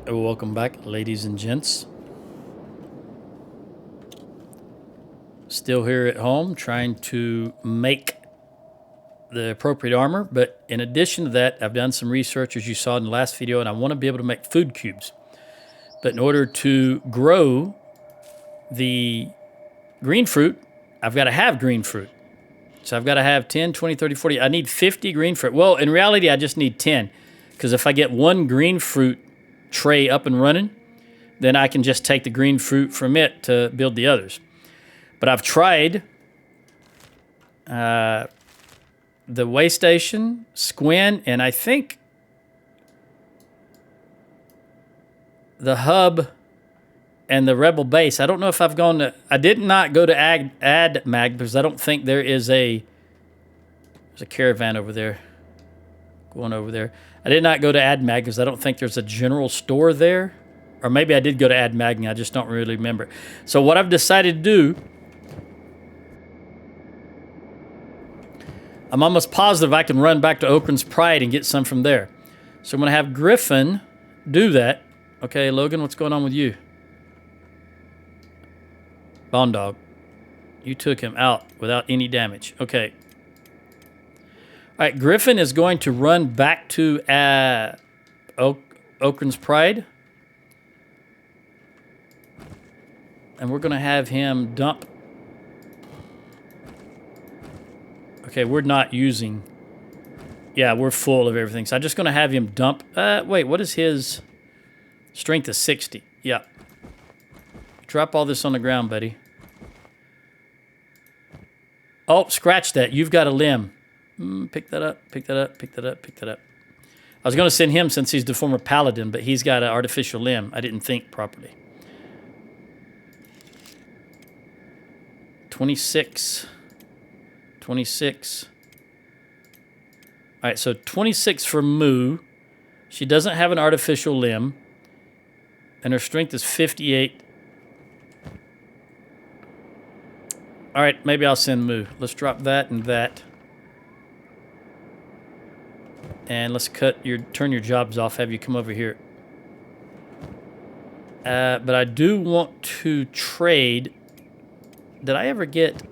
Welcome back, ladies and gents. Still here at home trying to make the appropriate armor, but in addition to that, I've done some research, as you saw in the last video, and I want to be able to make food cubes. But in order to grow the green fruit, I've got to have green fruit. So I've got to have 10, 20, 30, 40. I need 50 green fruit. Well, in reality, I just need 10, because if I get one green fruit tray up and running, then I can just take the green fruit from it to build the others. But I've tried the way station, Squin, and I think the hub and the Rebel base. I don't know if I've gone to... I did not go to Ad Mag because I don't think there is a... There's a caravan over there. Going over there. I did not go to Ad Mag because I don't think there's a general store there. Or maybe I did go to Ad Mag and I just don't really remember. So what I've decided to do... I'm almost positive I can run back to Okran's Pride and get some from there. So I'm going to have Griffin do that. Okay, Logan, what's going on with you? Bond Dog. You took him out without any damage. Okay. All right, Griffin is going to run back to Okran's Pride. And we're going to have him dump... Okay, we're not using... Yeah, we're full of everything. So I'm just going to have him dump... wait, what is his... Strength is 60. Yeah. Drop all this on the ground, buddy. Oh, scratch that. You've got a limb. Pick that up, pick that up, pick that up, pick that up. I was going to send him since he's the former paladin, but he's got an artificial limb. I didn't think properly. 26... 26. All right, so 26 for Moo. She doesn't have an artificial limb. And her strength is 58. All right, maybe I'll send Moo. Let's drop that and that. And let's turn your jobs off, have you come over here. But I do want to trade. Did I ever get...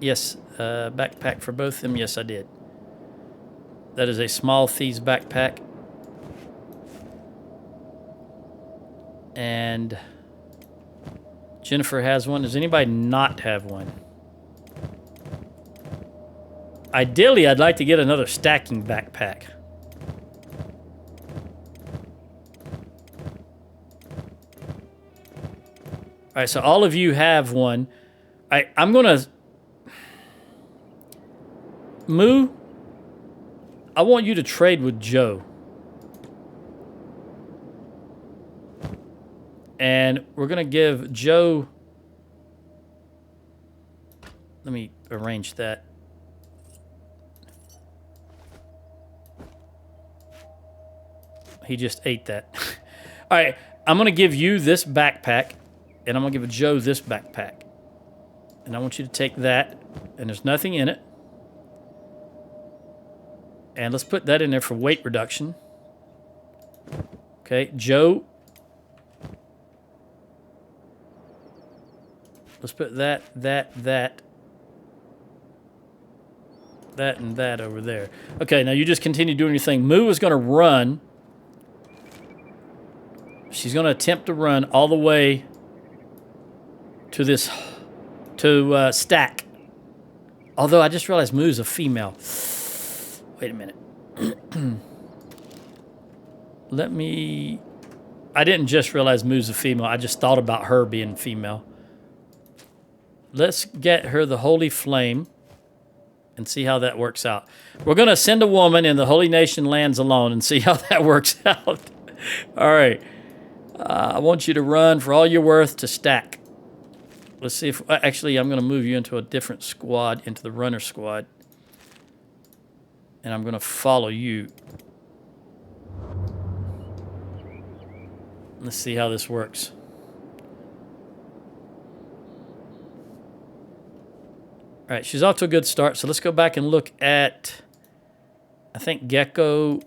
Yes, backpack for both of them. Yes, I did. That is a small thieves backpack. And Jennifer has one. Does anybody not have one? Ideally, I'd like to get another stacking backpack. All right, so all of you have one. I'm going to... Moo, I want you to trade with Joe. And we're going to give Joe... Let me arrange that. He just ate that. All right, I'm going to give you this backpack, and I'm going to give Joe this backpack. And I want you to take that, and there's nothing in it. And let's put that in there for weight reduction. Okay, Joe. Let's put that, and that over there. Okay, now you just continue doing your thing. Moo is going to run. She's going to attempt to run all the way to this, to stack. Although I just realized Moo's a female. Wait a minute. Let me... I didn't just realize Moo's a female. I just thought about her being female. Let's get her the Holy Flame and see how that works out. We're going to send a woman in the Holy Nation lands alone and see how that works out. All right. I want you to run for all you're worth to stack. Let's see if... Actually, I'm going to move you into a different squad, into the runner squad. And I'm going to follow you. Let's see how this works. All right, she's off to a good start. So let's go back and look at... I think Gecko...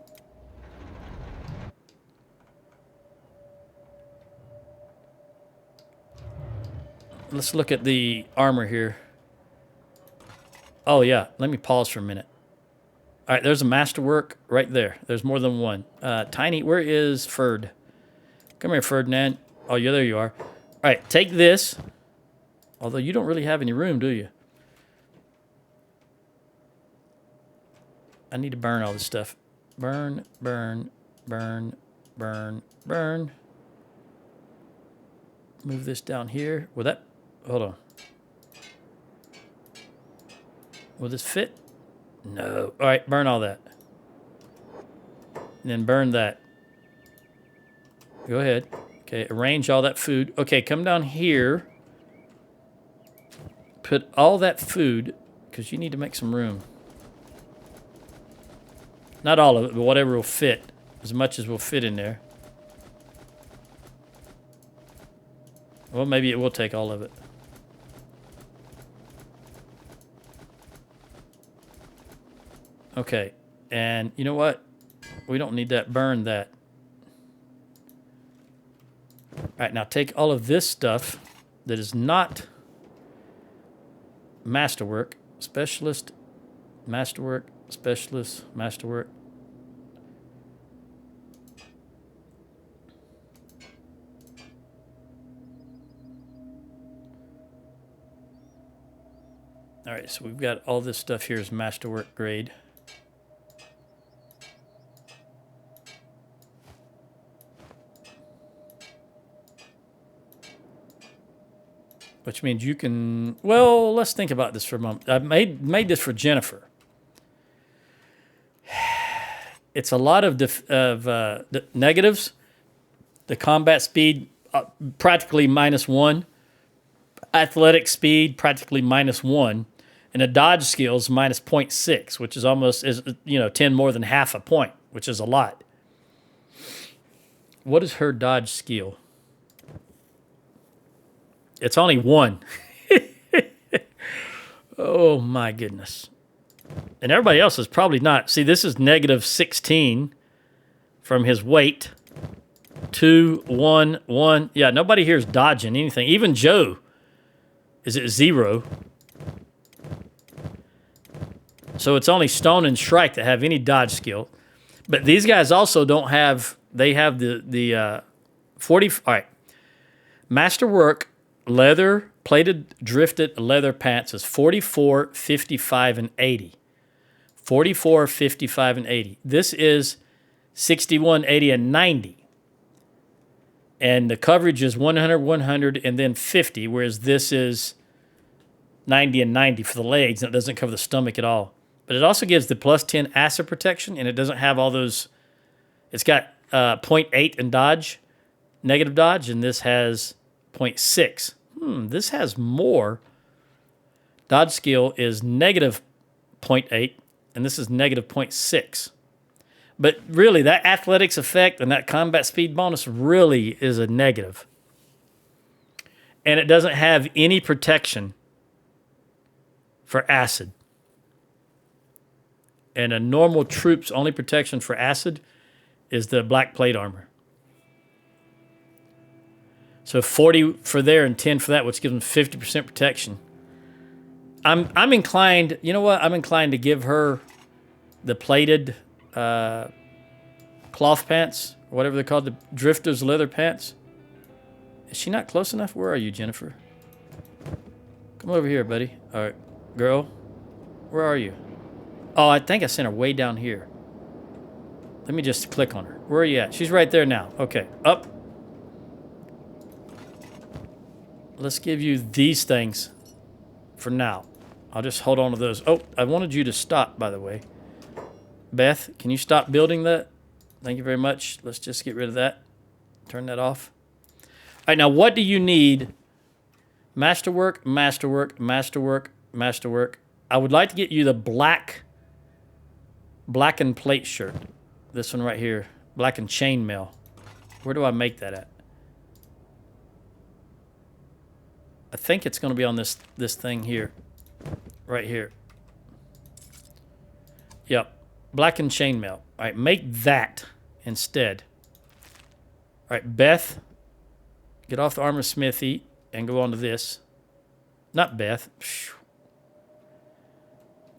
let's look at the armor here. Oh, yeah. Let me pause for a minute. All right, there's a masterwork right there. There's more than one. Tiny, where is Ferd? Come here, Ferdinand. Oh, yeah, there you are. All right, take this. Although you don't really have any room, do you? I need to burn all this stuff. Burn, burn, burn, burn, burn. Move this down here. Will that... Hold on. Will this fit? No. All right, burn all that. And then burn that. Go ahead. Okay, arrange all that food. Okay, come down here. Put all that food, because you need to make some room. Not all of it, but whatever will fit. As much as will fit in there. Well, maybe it will take all of it. Okay, and you know what? We don't need that. Burn that. All right, now take all of this stuff that is not masterwork, specialist, masterwork, specialist, masterwork. All right, so we've got all this stuff here is masterwork grade. Which means you can, well, let's think about this for a moment. I've made this for Jennifer. It's a lot of the negatives. The combat speed, practically -1. Athletic speed, practically -1. And the dodge skills, -0.6, which is almost, 10 more than half a point, which is a lot. What is her dodge skill? It's only 1. Oh, my goodness. And everybody else is probably not. See, this is -16 from his weight. 2, 1, 1. Yeah, nobody here is dodging anything. Even Joe is at 0. So it's only Stone and Shrike that have any dodge skill. But these guys also don't have, they have the 40, all right. Masterwork, leather, plated, drifted leather pants is 44, 55, and 80. 44, 55, and 80. This is 61, 80, and 90. And the coverage is 100, 100, and then 50, whereas this is 90 and 90 for the legs, and it doesn't cover the stomach at all. But it also gives the +10 acid protection, and it doesn't have all those. It's got 0.8 in dodge, negative dodge, and this has 0.6. This has more. Dodge skill is -0.8, and this is -0.6. But really, that athletics effect and that combat speed bonus really is a negative. And it doesn't have any protection for acid. And a normal troop's only protection for acid is the black plate armor. So 40 for there and 10 for that, which gives them 50% protection. I'm inclined, you know what? I'm inclined to give her the plated cloth pants, or whatever they're called, the drifters leather pants. Is she not close enough? Where are you, Jennifer? Come over here, buddy. All right, girl. Where are you? Oh, I think I sent her way down here. Let me just click on her. Where are you at? She's right there now. Okay, up. Let's give you these things for now. I'll just hold on to those. Oh, I wanted you to stop, by the way. Beth, can you stop building that? Thank you very much. Let's just get rid of that. Turn that off. All right, now what do you need? Masterwork, masterwork, masterwork, masterwork. I would like to get you the black and plate shirt. This one right here. Black and chainmail. Where do I make that at? I think it's going to be on this thing here. Right here. Yep. Black and chainmail. All right, make that instead. All right, Beth, get off the armor smithy and go on to this. Not Beth. Phew.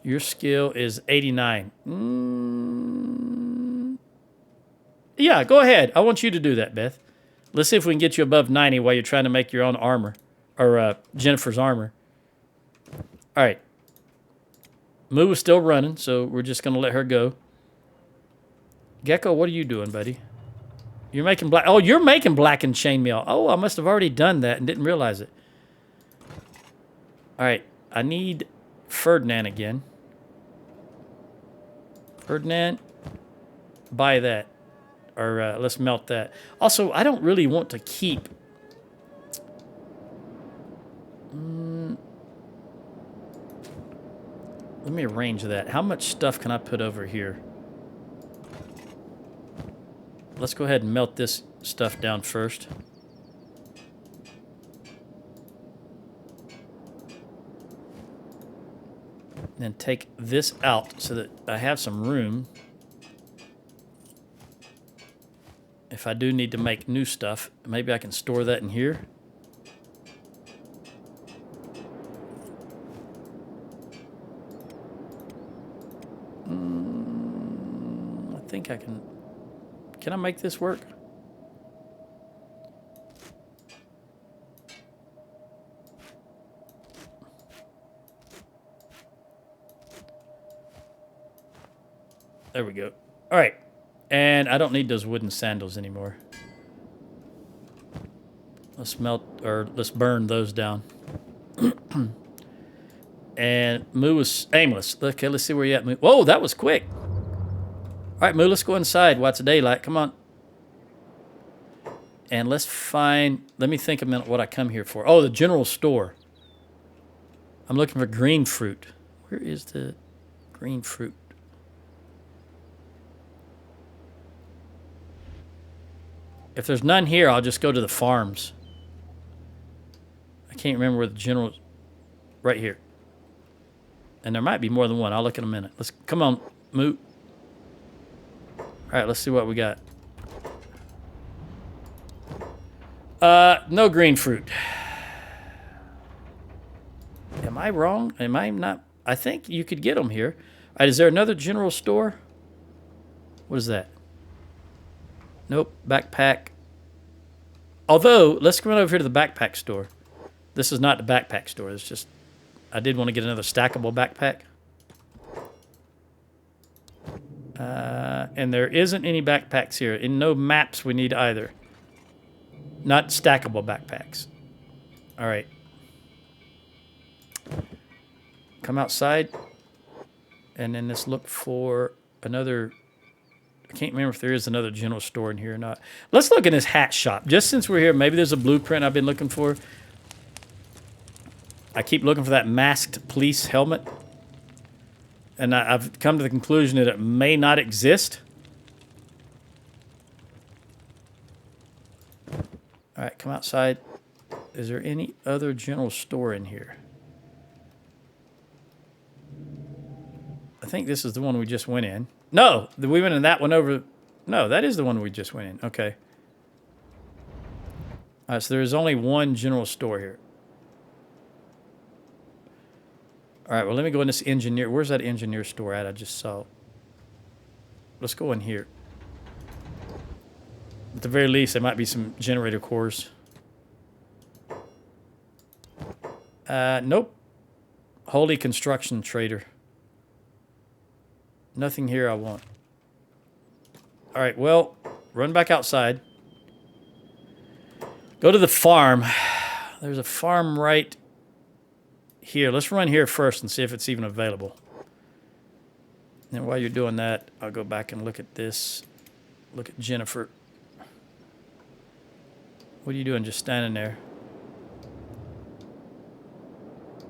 Your skill is 89. Yeah, go ahead. I want you to do that, Beth. Let's see if we can get you above 90 while you're trying to make your own armor. Or Jennifer's armor. All right. Moo is still running, so we're just going to let her go. Gecko, what are you doing, buddy? You're making black. Oh, you're making blackened chainmail. Oh, I must have already done that and didn't realize it. All right. I need Ferdinand again. Ferdinand, buy that. Or let's melt that. Also, I don't really want to keep... let me arrange that. How much stuff can I put over here? Let's go ahead and melt this stuff down first. Then take this out so that I have some room. If I do need to make new stuff, maybe I can store that in here. I think I can... Can I make this work? There we go. All right. And I don't need those wooden sandals anymore. Let's melt, or let's burn those down. And Moo is aimless. Okay, let's see where you at, Moo. Whoa, that was quick. All right, Moo, let's go inside while it's daylight. Come on. And let's find... Let me think a minute what I come here for. Oh, the general store. I'm looking for green fruit. Where is the green fruit? If there's none here, I'll just go to the farms. I can't remember where the general... Right here. And there might be more than one. I'll look in a minute. Let's... Come on, Moo. All right, let's see what we got. No green fruit. Am I wrong? Am I not? I think you could get them here. All right, is there another general store? What is that? Nope, backpack. Although, let's run over here to the backpack store. This is not the backpack store. It's just, I did want to get another stackable backpack. And there isn't any backpacks here. And no maps we need either. Not stackable backpacks. All right. Come outside. And then let's look for another... I can't remember if there is another general store in here or not. Let's look in this hat shop. Just since we're here, maybe there's a blueprint I've been looking for. I keep looking for that masked police helmet. And I've come to the conclusion that it may not exist. All right, come outside. Is there any other general store in here? I think this is the one we just went in. No, we went in that one over. No, that is the one we just went in. Okay. All right, so there's only one general store here. All right, well, let me go in this engineer. Where's that engineer store at? I just saw. Let's go in here. At the very least, there might be some generator cores. Nope. Holy Construction Trader. Nothing here I want. All right, well, run back outside. Go to the farm. There's a farm right here. Let's run here first and see if it's even available. And while you're doing that, I'll go back and look at this. Look at Jennifer. What are you doing just standing there?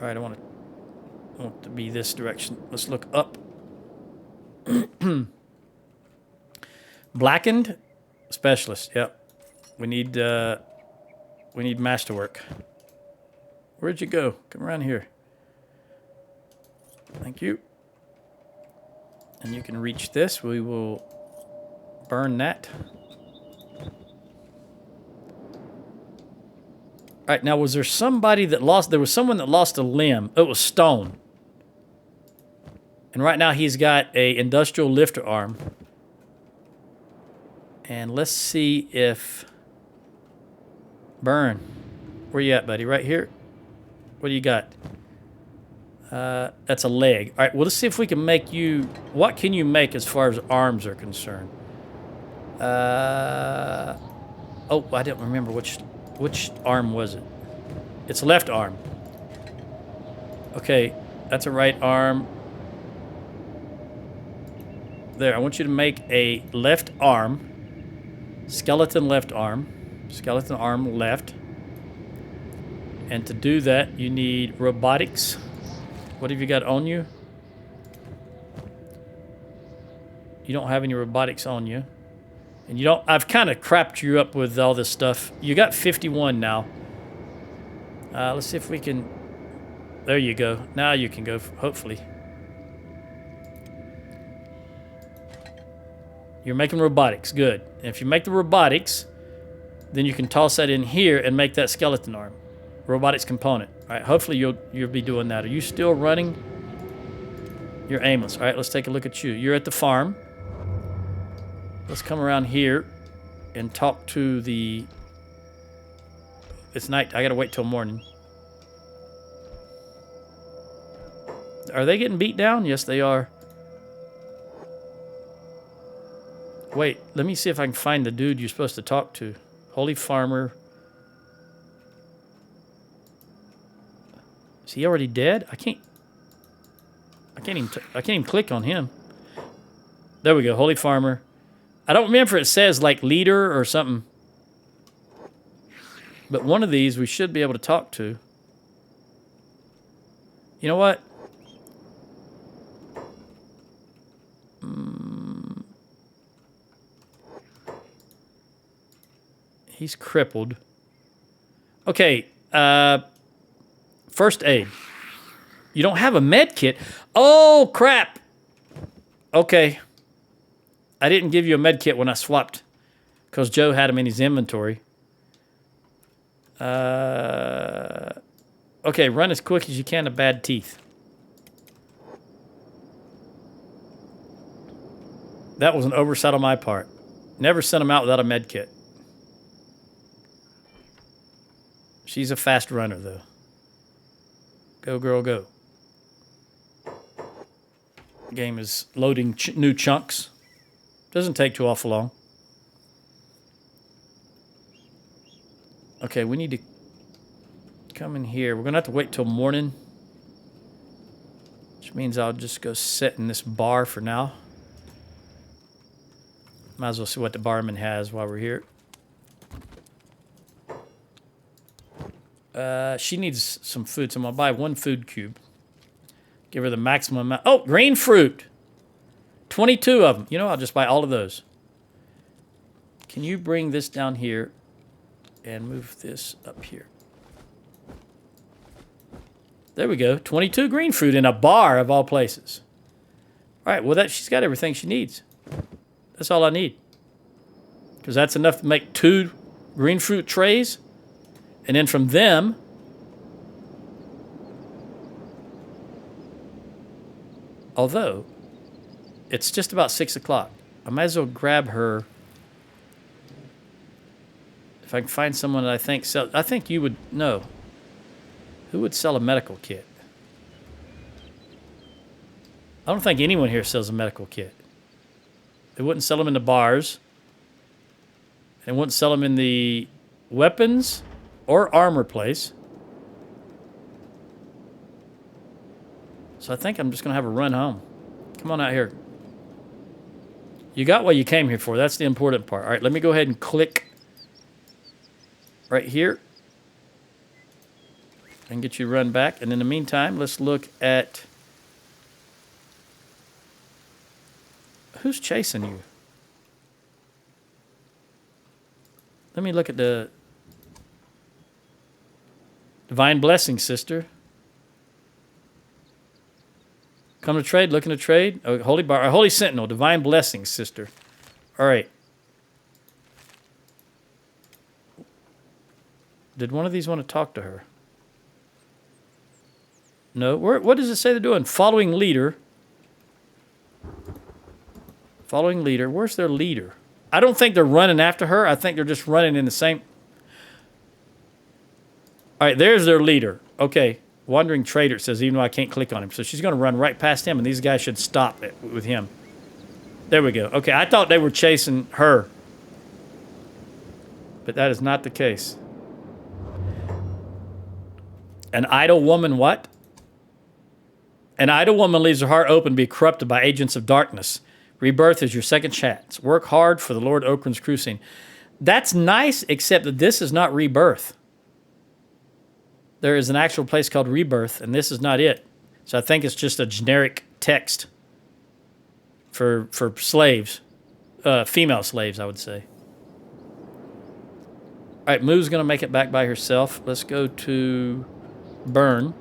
All right, I want it to be this direction. Let's look up. Blackened specialist. Yep. We need masterwork. Where'd you go? Come around here. Thank you. And you can reach this. We will burn that. All right, now was there somebody that lost? There was someone that lost a limb. It was Stone. And right now he's got a industrial lifter arm. And let's see if... Burn. Where you at, buddy? Right here? What do you got? That's a leg. All right, well, let's see if we can make you... What can you make as far as arms are concerned? Oh, I don't remember which arm was it. It's left arm. Okay, that's a right arm. There, I want you to make a left arm. Skeleton left arm. Skeleton arm left. And to do that, you need robotics. What have you got on you? You don't have any robotics on you. And you don't... I've kind of crapped you up with all this stuff. You got 51 now. Let's see if we can... There you go. Now you can go, hopefully. You're making robotics. Good. And if you make the robotics, then you can toss that in here and make that skeleton arm. Robotics component. All right, hopefully you'll be doing that. Are you still running? You're aimless. All right, let's take a look at you. You're at the farm. Let's come around here and talk to the... It's night. I gotta wait till morning. Are they getting beat down? Yes, they are. Wait, let me see if I can find the dude you're supposed to talk to. Holy Farmer. Is he already dead? I can't even click on him. There we go, Holy Farmer. I don't remember if it says like leader or something. But one of these we should be able to talk to. You know what? He's crippled. Okay, first aid. You don't have a med kit. Oh, crap. Okay. I didn't give you a med kit when I swapped because Joe had them in his inventory. Okay, run as quick as you can to bad teeth. That was an oversight on my part. Never sent him out without a med kit. She's a fast runner, though. Go, girl, go. Game is loading new chunks. Doesn't take too awful long. Okay, we need to come in here. We're going to have to wait till morning. Which means I'll just go sit in this bar for now. Might as well see what the barman has while we're here. She needs some food, so I'm going to buy 1 food cube. Give her the maximum amount. Oh, green fruit! 22 of them. You know, I'll just buy all of those. Can you bring this down here and move this up here? There we go. 22 green fruit in a bar of all places. All right, well, she's got everything she needs. That's all I need. Because that's enough to make 2 green fruit trays. And then from them, although it's just about 6 o'clock, I might as well grab her. If I can find someone that I think sell, I think you would know. Who would sell a medical kit? I don't think anyone here sells a medical kit. They wouldn't sell them in the bars. They wouldn't sell them in the weapons or armor place. So I think I'm just going to have a run home. Come on out here. You got what you came here for. That's the important part. All right, let me go ahead and click right here and get you run back. And in the meantime, let's look at who's chasing you. Let me look at the Divine Blessing, sister. Come to trade, looking to trade. Oh, Holy Bar, Holy Sentinel, Divine Blessing, sister. All right. Did one of these want to talk to her? No. What does it say they're doing? Following leader. Following leader. Where's their leader? I don't think they're running after her. I think they're just running in the same... All right, there's their leader. Okay. Wandering trader says, even though I can't click on him. So she's going to run right past him, and these guys should stop it with him. There we go. Okay, I thought they were chasing her. But that is not the case. An idle woman what? An idle woman leaves her heart open to be corrupted by agents of darkness. Rebirth is your second chance. Work hard for the Lord Okran's cruising. That's nice, except that this is not rebirth. There is an actual place called Rebirth, and this is not it. So I think it's just a generic text for slaves. Female slaves, I would say. All right, Moo's going to make it back by herself. Let's go to Burn.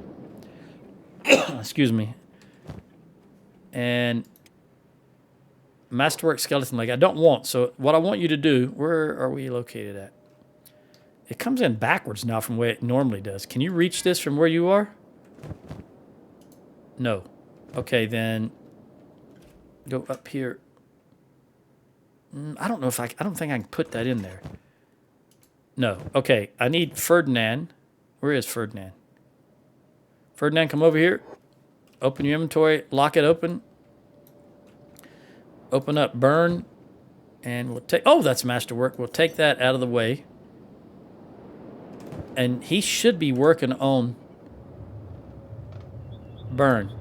Excuse me. And Masterwork Skeleton Leg. I don't want. So what I want you to do, where are we located at? It comes in backwards now from where it normally does. Can you reach this from where you are? No. Okay, then go up here. I don't know if I don't think I can put that in there. No. Okay, I need Ferdinand. Where is Ferdinand? Ferdinand, come over here. Open your inventory. Lock it open. Open up Burn. And we'll take... Oh, that's Masterwork. We'll take that out of the way. And he should be working on Burn.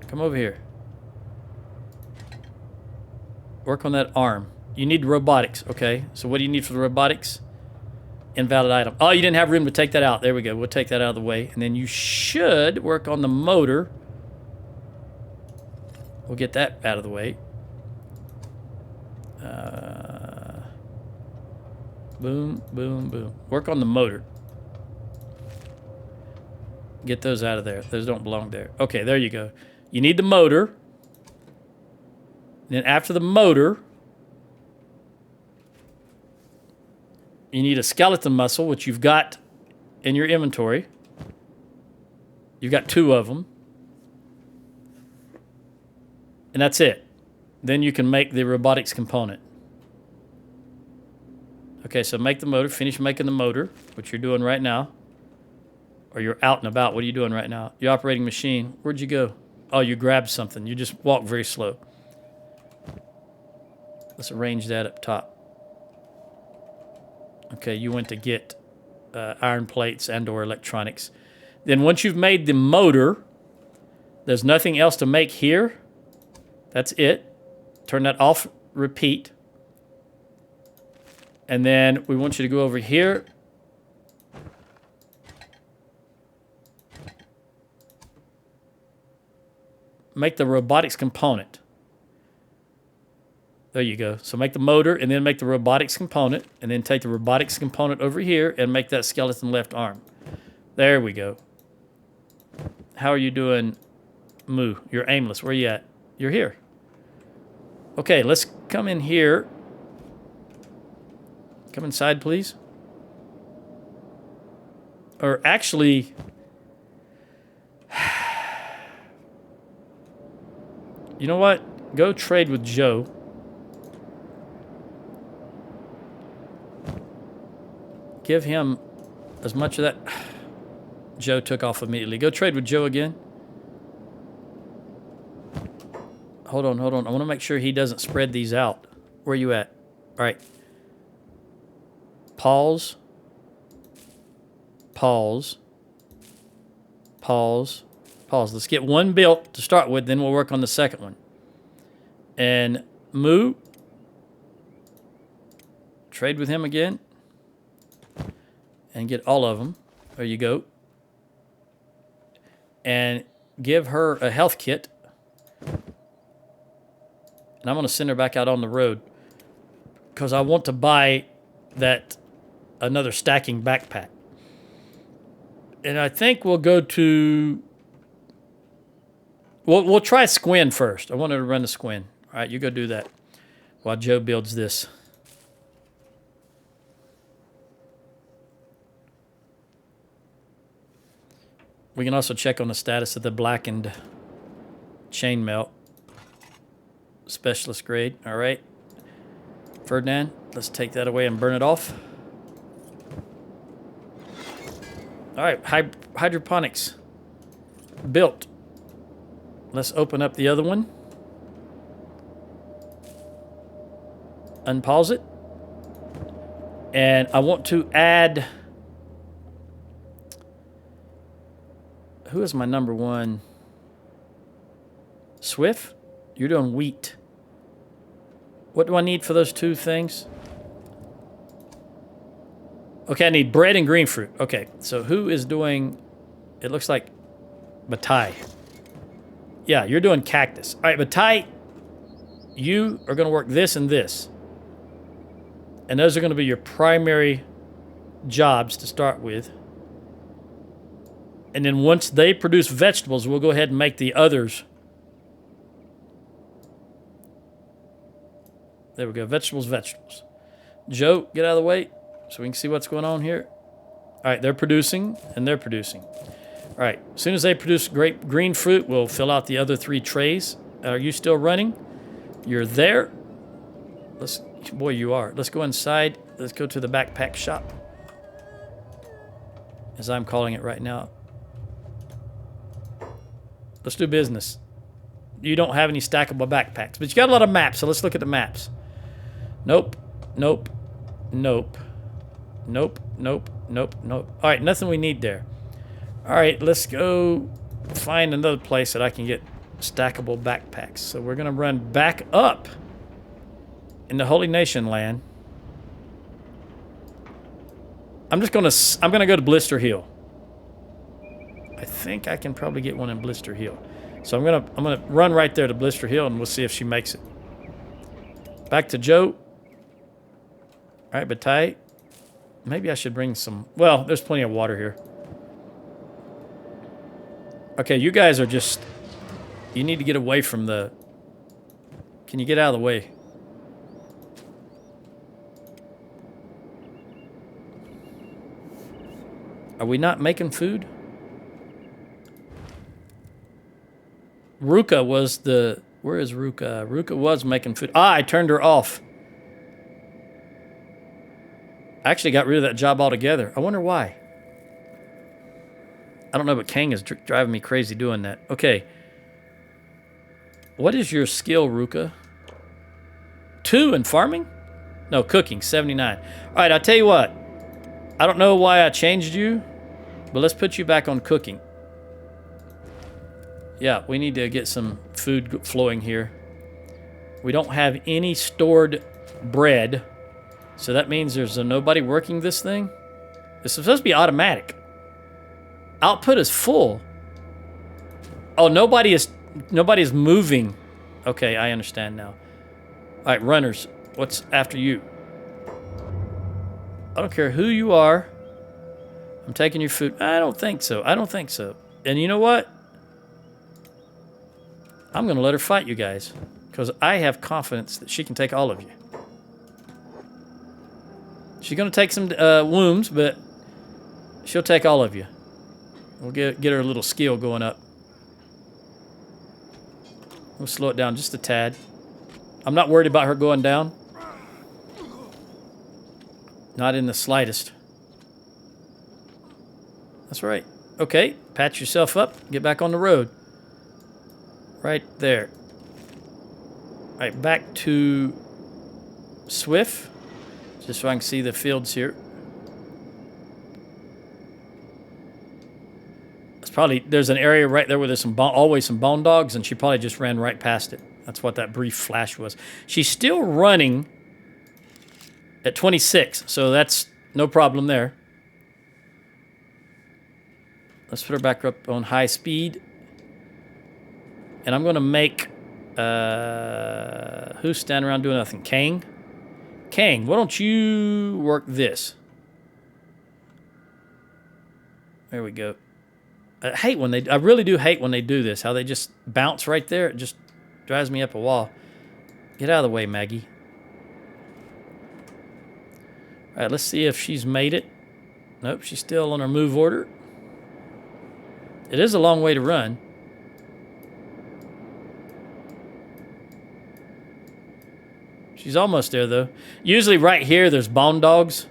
Come over here. Work on that arm. You need robotics, okay? So what do you need for the robotics? Invalid item. Oh, you didn't have room to take that out. There we go. We'll take that out of the way. And then you should work on the motor. We'll get that out of the way. Boom, boom, boom. Work on the motor. Get those out of there. Those don't belong there. Okay, there you go. You need the motor. Then after the motor, you need a skeleton muscle, which you've got in your inventory. You've got 2 of them. And that's it. Then you can make the robotics component. Okay, so make the motor. Finish making the motor, which you're doing right now. Or you're out and about. What are you doing right now? You're operating machine. Where'd you go? Oh, you grabbed something. You just walk very slow. Let's arrange that up top. Okay, you went to get iron plates and or electronics. Then once you've made the motor, there's nothing else to make here. That's it. Turn that off, repeat. And then we want you to go over here. Make the robotics component. There you go. So make the motor and then make the robotics component and then take the robotics component over here and make that skeleton left arm. There we go. How are you doing, Moo? You're aimless. Where are you at? You're here. Okay, let's come in here. Come inside, please. Or actually... You know what? Go trade with Joe. Give him as much of that. Joe took off immediately. Go trade with Joe again. Hold on, hold on. I want to make sure he doesn't spread these out. Where are you at? All right. Pause. Pause. Pause. Pause. Let's get one built to start with, then we'll work on the second one. And Moo. Trade with him again. And get all of them. There you go. And give her a health kit. And I'm going to send her back out on the road. Because I want to buy that another stacking backpack. And I think we'll go to... We'll try Squin first. I want her to run the Squin. All right, you go do that while Joe builds this. We can also check on the status of the blackened chainmail. Specialist grade. All right. Ferdinand, let's take that away and burn it off. All right. Hydroponics. Built. Let's open up the other one. Unpause it. And I want to add... Who is my number one? Swift? You're doing wheat. What do I need for those two things? Okay, I need bread and green fruit. Okay, so who is doing... It looks like Batai. Yeah, you're doing cactus. All right, Batai, you are going to work this and this. And those are going to be your primary jobs to start with. And then once they produce vegetables, we'll go ahead and make the others. There we go. Vegetables, vegetables. Joe, get out of the way so we can see what's going on here. All right, they're producing, and they're producing. All right, as soon as they produce green fruit, we'll fill out the other 3 trays. Are you still running? You're there. Boy, you are. Let's go inside. Let's go to the backpack shop, as I'm calling it right now. Let's do business. You don't have any stackable backpacks, but you got a lot of maps, so let's look at the maps. Nope. Nope. Nope. Nope. Nope. Nope. Nope. All right, nothing we need there. All right, let's go find another place that I can get stackable backpacks. So we're going to run back up in the Holy Nation land. I'm going to go to Blister Hill. I think I can probably get one in Blister Hill. So I'm gonna run right there to Blister Hill, and we'll see if she makes it. Back to Joe. All right, Batai. Maybe I should bring some... Well, there's plenty of water here. Okay, you guys are just... You need to get away from the... Can you get out of the way? Are we not making food? Ruka was the... Where is Ruka? Ruka was making food. Ah, I turned her off. I actually got rid of that job altogether. I wonder why. I don't know, but Kang is driving me crazy doing that. Okay. What is your skill, Ruka? 2 in farming? No, cooking, 79. All right, I'll tell you what. I don't know why I changed you, but let's put you back on cooking. Yeah, we need to get some food flowing here. We don't have any stored bread, so that means there's nobody working this thing. It's supposed to be automatic. Output is full. Oh, nobody is moving. Okay, I understand now. All right, runners, what's after you? I don't care who you are. I'm taking your food. I don't think so. I don't think so. And you know what? I'm going to let her fight you guys, because I have confidence that she can take all of you. She's going to take some wounds, but she'll take all of you. We'll get her a little skill going up. We'll slow it down just a tad. I'm not worried about her going down. Not in the slightest. That's right. Okay, patch yourself up. Get back on the road. Right there. All right, back to Swift. Just so I can see the fields here. It's probably, there's an area right there where there's always some bone dogs, and she probably just ran right past it. That's what that brief flash was. She's still running at 26, so that's no problem there. Let's put her back up on high speed. And I'm going to make... who's standing around doing nothing? Kang? Kang, why don't you work this? There we go. I really do hate when they do this. How they just bounce right there. It just drives me up a wall. Get out of the way, Maggie. All right, let's see if she's made it. Nope, she's still on her move order. It is a long way to run. She's almost there, though. Usually right here, there's bone dogs.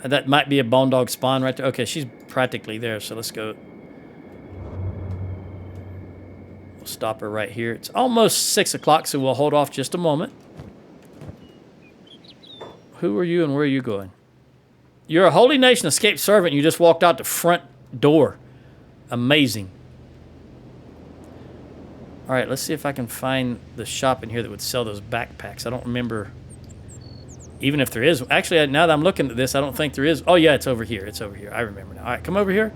That might be a bone dog spawn right there. Okay, she's practically there, so let's go. We'll stop her right here. It's almost 6 o'clock, so we'll hold off just a moment. Who are you and where are you going? You're a Holy Nation escaped servant. You just walked out the front door. Amazing. All right, let's see if I can find the shop in here that would sell those backpacks. I don't remember, even if there is. Actually, now that I'm looking at this, I don't think there is. Oh, yeah, it's over here. It's over here. I remember now. All right, come over here.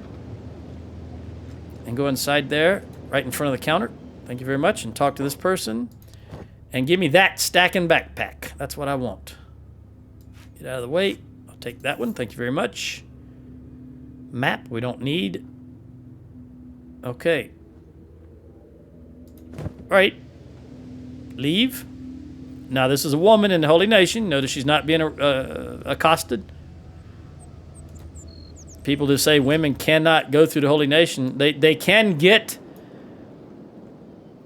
And go inside there, right in front of the counter. Thank you very much. And talk to this person. And give me that stacking backpack. That's what I want. Get out of the way. I'll take that one. Thank you very much. Map, we don't need. Okay. All right. Leave. Now, this is a woman in the Holy Nation. Notice she's not being accosted. People who say women cannot go through the Holy Nation, they can get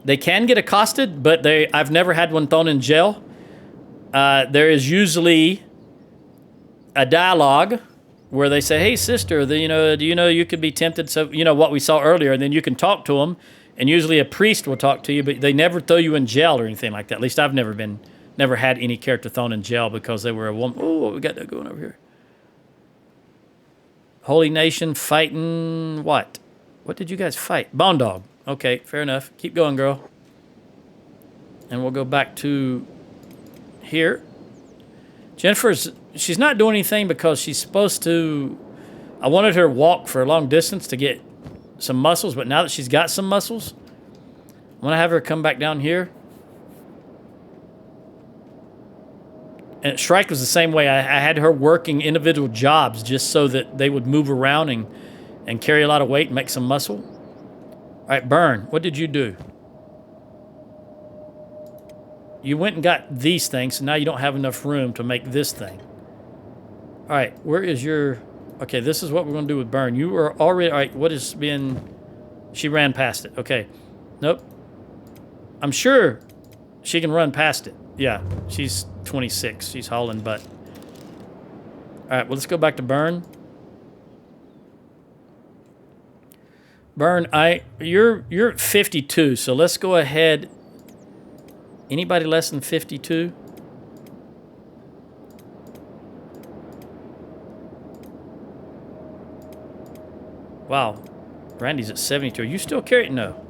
accosted, but I've never had one thrown in jail. There is usually a dialogue where they say, "Hey, sister, do you know you could be tempted?" So what we saw earlier, and then you can talk to them. And usually a priest will talk to you, but they never throw you in jail or anything like that. At least I've never had any character thrown in jail because they were a woman. Oh, what we got that going over here? Holy Nation fighting what? What did you guys fight? Bone dog. Okay, fair enough. Keep going, girl. And we'll go back to here. She's not doing anything because she's supposed to. I wanted her to walk for a long distance to get some muscles, but now that she's got some muscles, I'm going to have her come back down here. And Shrike was the same way. I had her working individual jobs just so that they would move around and carry a lot of weight and make some muscle. All right, Burn, what did you do? You went and got these things, so now you don't have enough room to make this thing. All right, where is your... Okay, this is what we're going to do with Burn. You are already... All right, what has been... She ran past it. Okay. Nope. I'm sure she can run past it. Yeah, she's 26. She's hauling butt. All right, well, let's go back to Burn. Burn, you're 52, so let's go ahead. Anybody less than 52? Wow. Randy's at 72. Are you still carrying? No.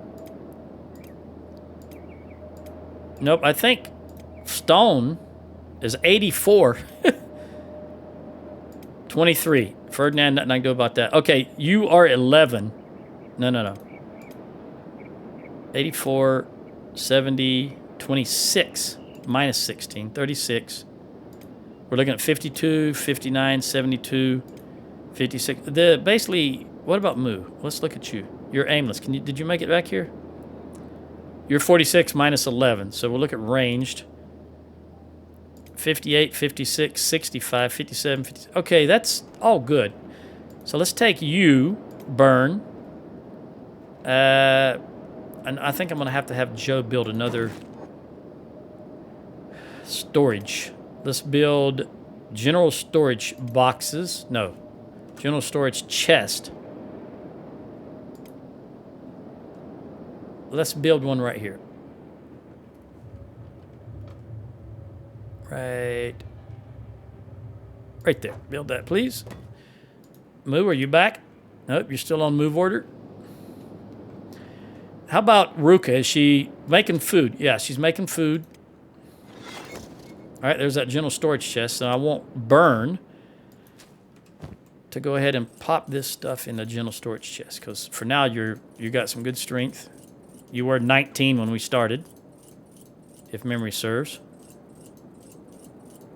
Nope, I think Stone is 84. 23. Ferdinand, nothing I can do about that. Okay, you are 11. No. 84, 70, 26, minus 16, 36. We're looking at 52, 59, 72, 56. Basically... What about Moo? Let's look at you. You're aimless. Did you make it back here? You're 46 minus 11. So we'll look at ranged. 58, 56, 65, 57, 50. Okay, that's all good. So let's take you, Burn. And I think I'm going to have Joe build another storage. Let's build general storage boxes. No. General storage chest. Let's build one right here. Right there. Build that, please. Moo, are you back? Nope, you're still on move order. How about Ruka? Is she making food? Yeah, she's making food. All right, there's that general storage chest. So I want Burn to go ahead and pop this stuff in the general storage chest because for now you got some good strength. You were 19 when we started, if memory serves.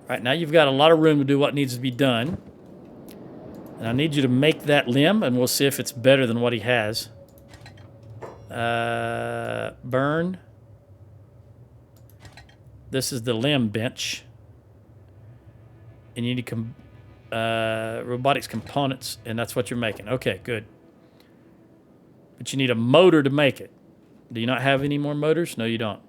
All right, now you've got a lot of room to do what needs to be done. And I need you to make that limb, and we'll see if it's better than what he has. Burn. This is the limb bench. And you need robotics components, and that's what you're making. Okay, good. But you need a motor to make it. Do you not have any more motors? No, you don't.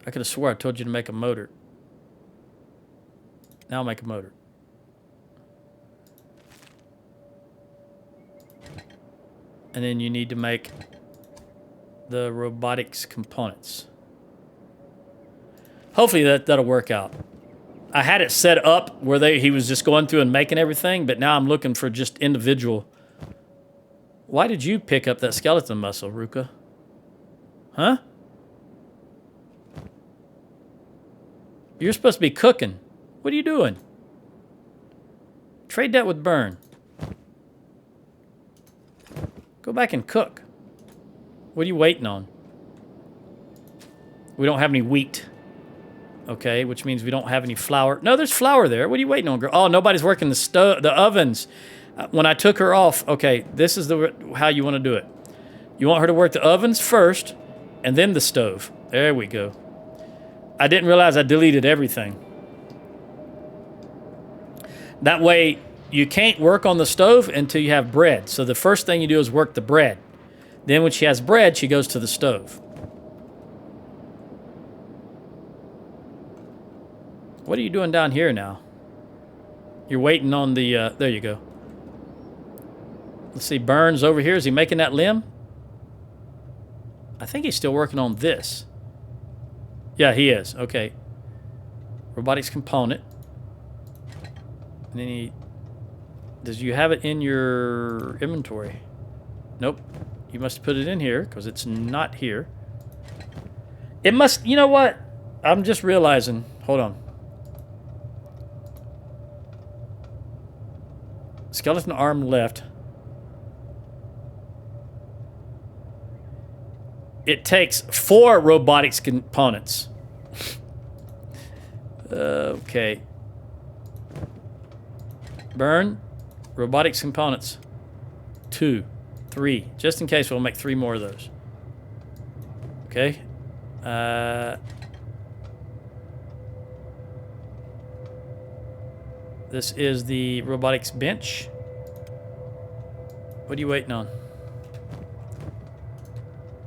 I could have swore I told you to make a motor. Now I'll make a motor. And then you need to make the robotics components. Hopefully that'll work out. I had it set up where he was just going through and making everything, but now I'm looking for just individual. Why did you pick up that skeleton muscle, Ruka? Huh? You're supposed to be cooking. What are you doing? Trade that with Burn. Go back and cook. What are you waiting on? We don't have any wheat. Okay, which means we don't have any flour. No, there's flour there. What are you waiting on, girl? Oh, nobody's working the ovens. When I took her off, okay, this is how you want to do it. You want her to work the ovens first, and then the stove. There we go. I didn't realize I deleted everything. That way, you can't work on the stove until you have bread. So the first thing you do is work the bread. Then when she has bread, she goes to the stove. What are you doing down here now? You're waiting on the, there you go. Let's see, Burns over here. Is he making that limb? I think he's still working on this. Yeah, he is. Okay. Robotics component. And then does you have it in your inventory? Nope. You must put it in here because it's not here. It must, you know what? I'm just realizing. Hold on. Skeleton arm left. It takes 4 robotics components. Okay. Burn. Robotics components. 2. 3. Just in case, we'll make 3 more of those. Okay. This is the robotics bench. What are you waiting on?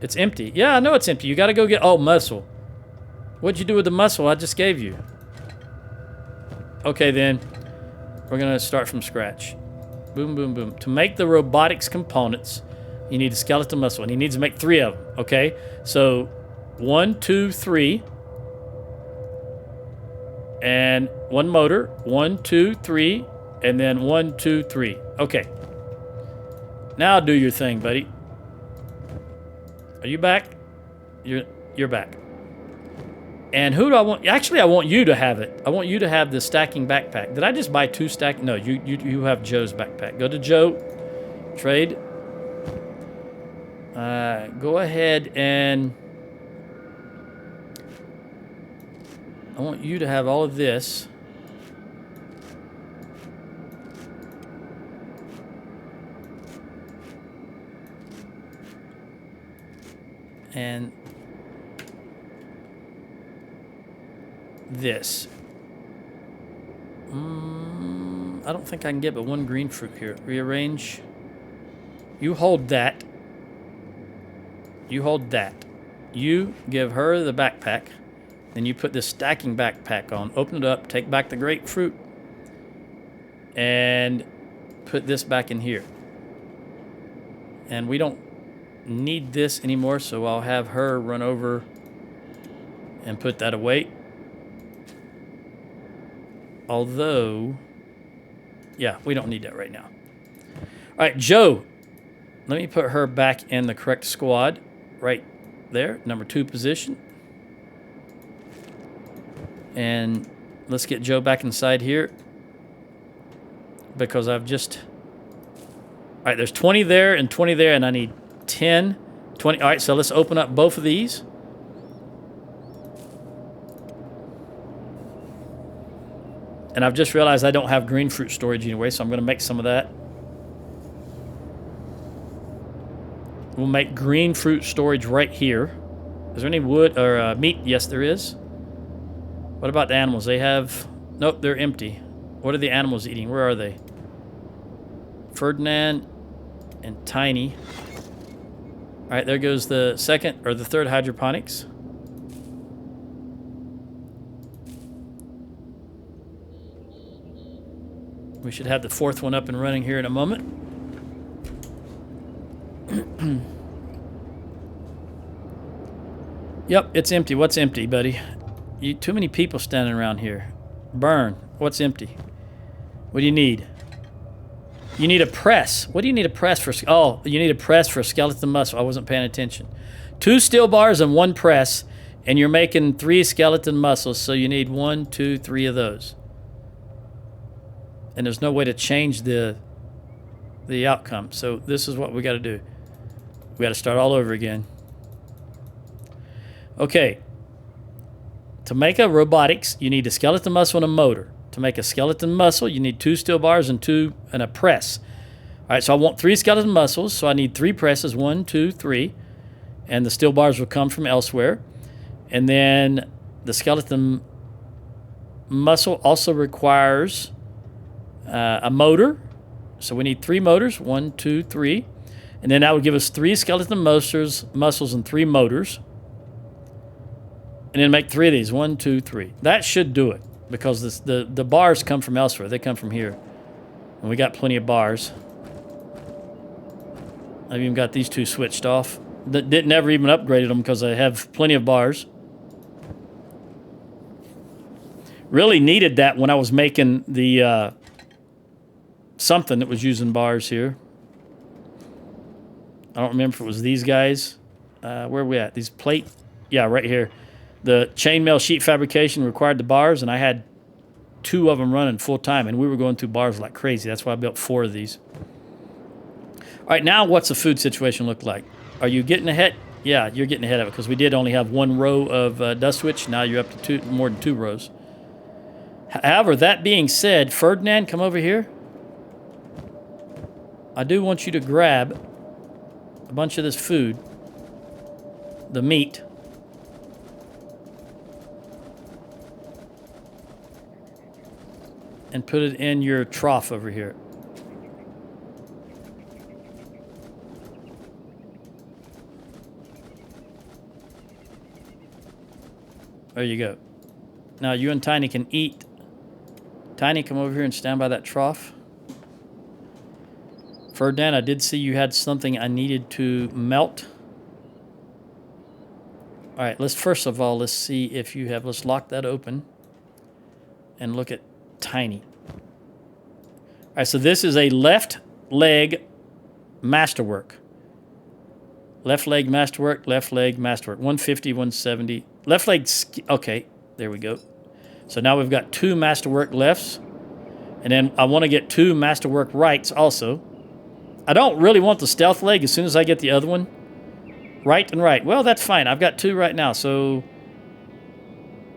It's empty. Yeah, I know it's empty. You got to go get... Oh, muscle. What'd you do with the muscle I just gave you? Okay, then. We're going to start from scratch. Boom, boom, boom. To make the robotics components, you need a skeleton muscle. And he needs to make 3 of them. Okay? So, 1, 2, 3. And 1 motor. 1, 2, 3. And then 1, 2, 3. Okay. Now do your thing, buddy. Are you back? You're back. And who do I want? Actually, I want you to have it. I want you to have the stacking backpack. Did I just buy 2 stack? No, you have Joe's backpack. Go to Joe. Trade. Go ahead and... I want you to have all of this. And this. I don't think I can get but 1 green fruit here. Rearrange. You hold that. You hold that. You give her the backpack. Then you put this stacking backpack on. Open it up. Take back the grapefruit. And put this back in here. And we don't need this anymore, so I'll have her run over and put that away. Although, yeah, we don't need that right now. All right, Joe, let me put her back in the correct squad right there, number 2 position. And let's get Joe back inside here because I've just... All right, there's 20 there and 20 there, and I need 10, 20. All right, so let's open up both of these. And I've just realized I don't have green fruit storage anyway, so I'm going to make some of that. We'll make green fruit storage right here. Is there any wood or meat? Yes, there is. What about the animals? They have... Nope, they're empty. What are the animals eating? Where are they? Ferdinand and Tiny. All right, there goes the second or the third hydroponics. We should have the fourth one up and running here in a moment. Yep, it's empty. What's empty, buddy? Too many people standing around here. Burn. What's empty? What do you need? You need a press. What do you need a press for? Oh, you need a press for skeleton muscle. I wasn't paying attention. 2 steel bars and 1 press, and you're making 3 skeleton muscles, so you need 1, 2, 3 of those. And there's no way to change the outcome. So this is what we got to do. We got to start all over again. Okay. To make a robotics, you need a skeleton muscle and a motor. To make a skeleton muscle, you need 2 steel bars and a press. All right, so I want 3 skeleton muscles, so I need 3 presses, 1, 2, 3. And the steel bars will come from elsewhere. And then the skeleton muscle also requires a motor. So we need 3 motors, 1, 2, 3. And then that would give us 3 skeleton muscles and 3 motors. And then make 3 of these, 1, 2, 3. That should do it, because the bars come from elsewhere. They come from here. And we got plenty of bars. I've even got these 2 switched off. Never even upgraded them because I have plenty of bars. Really needed that when I was making the something that was using bars here. I don't remember if it was these guys. Where are we at? These plate? Yeah, right here. The chainmail sheet fabrication required the bars, and I had 2 of them running full time, and we were going through bars like crazy. That's why I built 4 of these. All right, now what's the food situation look like? Are you getting ahead? Yeah, you're getting ahead of it, because we did only have 1 row of dust switch. Now you're up to more than 2 rows. However, that being said, Ferdinand, come over here. I do want you to grab a bunch of this food, the meat. And put it in your trough over here. There you go. Now you and Tiny can eat. Tiny, come over here and stand by that trough. Ferdinand, I did see you had something I needed to melt. All right, first of all, let's see if you have, let's lock that open and look at Tiny. All right, so this is a left leg masterwork. Left leg masterwork, left leg masterwork. 150, 170. Left leg, okay, there we go. So now we've got 2 masterwork lefts. And then I want to get 2 masterwork rights also. I don't really want the stealth leg as soon as I get the other one. Right and right. Well, that's fine. I've got 2 right now, so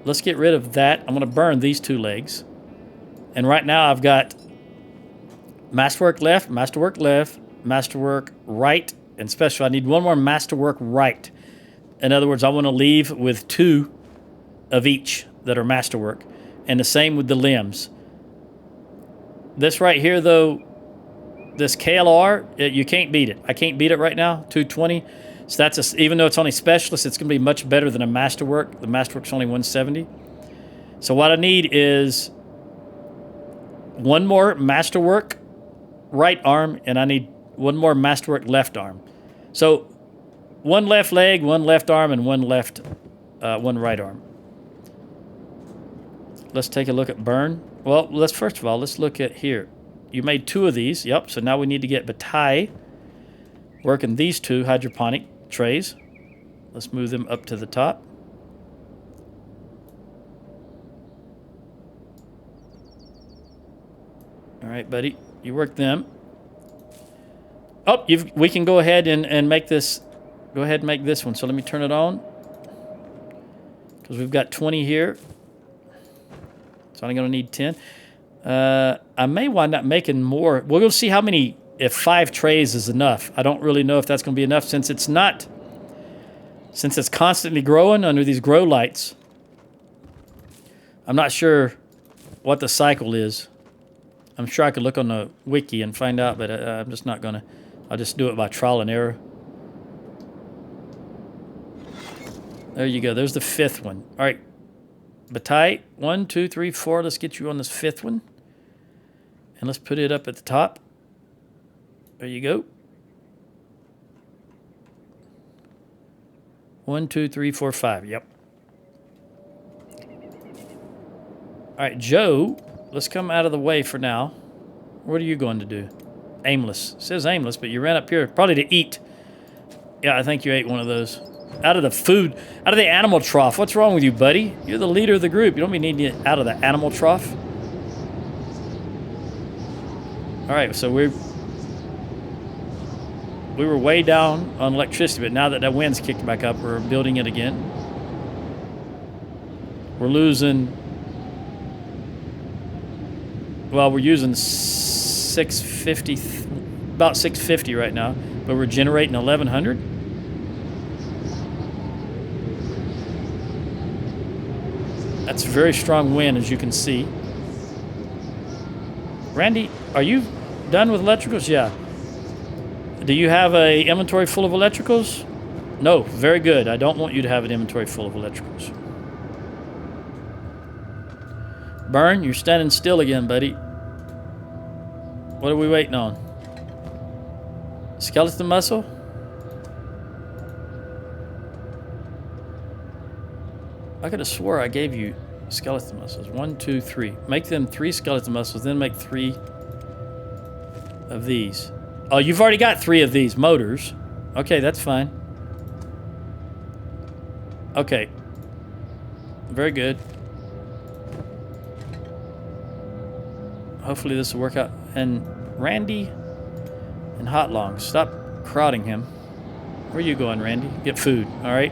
let's get rid of that. I'm going to burn these 2 legs. And right now I've got masterwork left, masterwork right, and special. I need 1 more masterwork right. In other words, I want to leave with 2 of each that are masterwork. And the same with the limbs. This right here, though, this KLR, you can't beat it. I can't beat it right now, 220. So that's even though it's only specialist, it's going to be much better than a masterwork. The masterwork's only 170. So what I need is 1 more masterwork right arm, and I need 1 more masterwork left arm. So 1 left leg, 1 left arm, and 1 right arm. Let's take a look at burn. Well, first of all, let's look at here. You made 2 of these. Yep, so now we need to get Bataille working these 2 hydroponic trays. Let's move them up to the top. All right, buddy, you work them. Oh, we can go ahead and make this. Go ahead and make this one. So let me turn it on, because we've got 20 here. So I'm going to need 10. I may wind up making more. We're going to see how many, if 5 trays is enough. I don't really know if that's going to be enough since it's constantly growing under these grow lights. I'm not sure what the cycle is. I'm sure I could look on the wiki and find out, but I'm just not gonna. I'll just do it by trial and error. There you go. There's the 5th one. All right. Batai, 1, 2, 3, 4. Let's get you on this 5th one. And let's put it up at the top. There you go. 1, 2, 3, 4, 5. Yep. All right, Joe, let's come out of the way for now. What are you going to do? Aimless. It says aimless, but you ran up here probably to eat. Yeah, I think you ate one of those. Out of the food, out of the animal trough. What's wrong with you, buddy? You're the leader of the group. You don't be needing it out of the animal trough. All right, so we were way down on electricity, but now that that wind's kicked back up, we're building it again. We're losing. Well, we're using 650, about 650 right now, but we're generating 1,100. That's a very strong wind, as you can see. Randy, are you done with electricals? Yeah. Do you have a inventory full of electricals? No, very good. I don't want you to have an inventory full of electricals. Burn, you're standing still again, buddy. What are we waiting on? Skeleton muscle? I could have swore I gave you skeleton muscles. 1, 2, 3. Make them 3 skeleton muscles, then make 3 of these. Oh, you've already got 3 of these motors. Okay, that's fine. Okay. Very good. Hopefully this will work out. And Randy and Hotlong, stop crowding him. Where are you going, Randy? Get food, all right?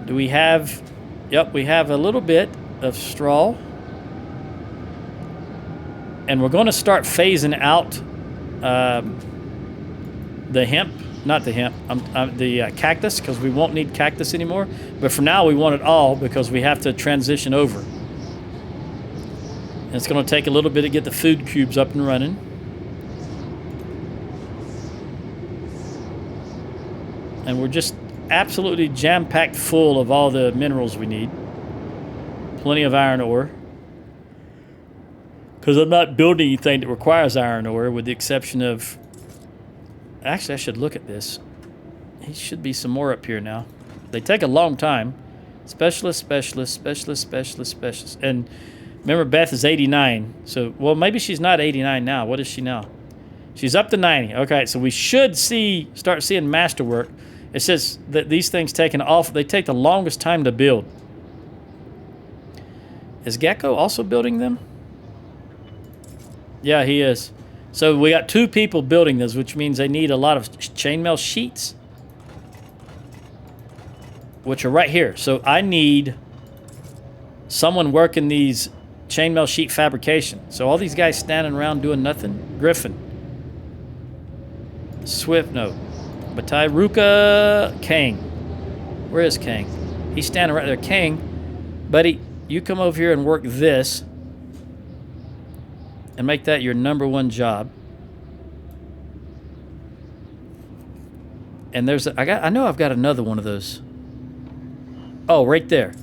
Do we have... Yep, we have a little bit of straw. And we're going to start phasing out the hemp. Not the hemp, the cactus, because we won't need cactus anymore. But for now, we want it all because we have to transition over. And it's going to take a little bit to get the food cubes up and running. And we're just absolutely jam-packed full of all the minerals we need. Plenty of iron ore. Because I'm not building anything that requires iron ore, with the exception of... Actually, I should look at this. There should be some more up here now. They take a long time. Specialist, specialist, specialist, specialist, specialist. And remember, Beth is 89. So, well, maybe she's not 89 now. What is she now? She's up to 90. Okay, so we should start seeing masterwork. It says that these things they take the longest time to build. Is Gecko also building them? Yeah, he is. So we got 2 people building this, which means they need a lot of chainmail sheets, which are right here. So I need someone working these chainmail sheet fabrication. So all these guys standing around doing nothing. Griffin. Swift, no. Batai, Ruka, Kang. Where is Kang? He's standing right there. Kang, buddy, you come over here and work this. And make that your #1 job. And there's I know I've got another one of those. Oh, right there.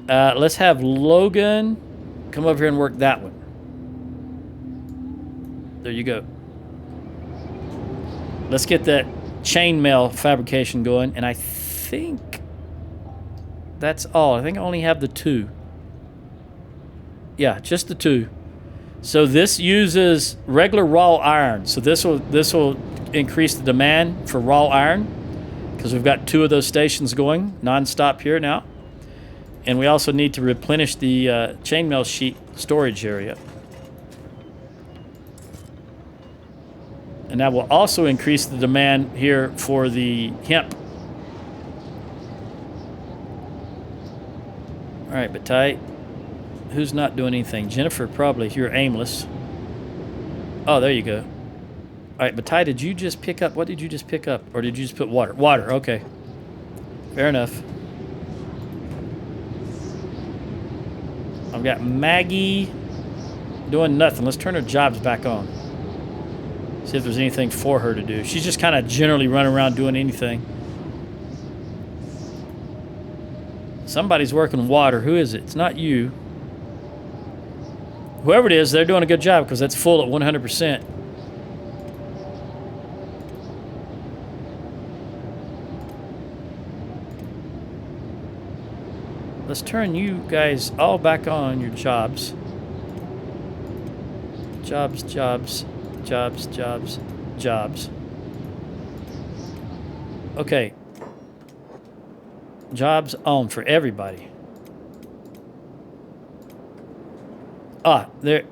Let's have Logan come over here and work that one. There you go. Let's get that chainmail fabrication going. And I think that's all. I think I only have the 2. Yeah, just the 2. So this uses regular raw iron. So this will increase the demand for raw iron because we've got 2 of those stations going nonstop here now. And we also need to replenish the chainmail sheet storage area. And that will also increase the demand here for the hemp. All right, but tight. Who's not doing anything? Jennifer, probably. You're aimless. Oh, there you go. All right, but Ty, did you just pick up... What did you just pick up? Or did you just put water? Water, okay. Fair enough. I've got Maggie doing nothing. Let's turn her jobs back on. See if there's anything for her to do. She's just kind of generally running around doing anything. Somebody's working water. Who is it? It's not you. Whoever it is, they're doing a good job because that's full at 100%. Let's turn you guys all back on your jobs. Jobs, jobs, jobs, jobs, jobs. Okay. Jobs on for everybody. Ah, there.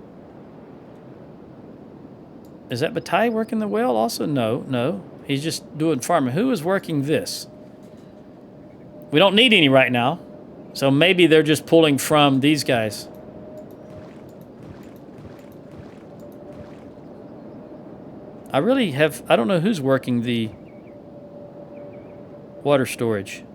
Is that Bataille working the well also? No. He's just doing farming. Who is working this? We don't need any right now. So maybe they're just pulling from these guys. I don't know who's working the water storage.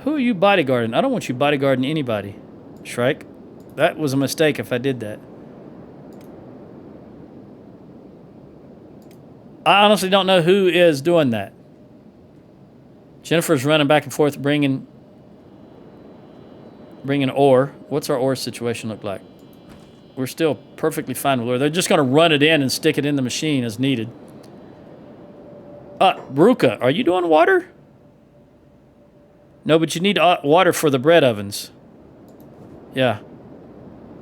Who are you bodyguarding? I don't want you bodyguarding anybody, Shrike. That was a mistake if I did that. I honestly don't know who is doing that. Jennifer's running back and forth bringing ore. What's our ore situation look like? We're still perfectly fine with ore. They're just going to run it in and stick it in the machine as needed. Bruca, are you doing water? No, but you need water for the bread ovens. Yeah.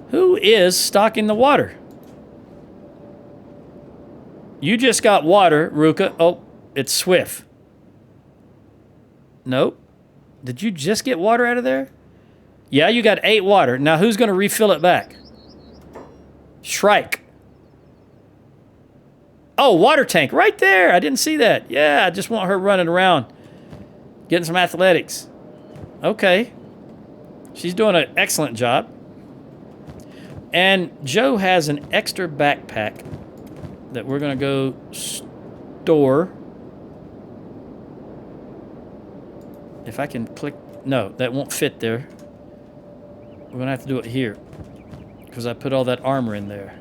Who is stocking the water? You just got water, Ruka. Oh, it's Swift. Nope. Did you just get water out of there? Yeah, you got 8 water. Now who's going to refill it back? Shrike. Oh, water tank right there. I didn't see that. Yeah, I just want her running around. Getting some athletics. Okay. She's doing an excellent job. And Joe has an extra backpack that we're going to go store. If I can click... No, that won't fit there. We're going to have to do it here. Because I put all that armor in there.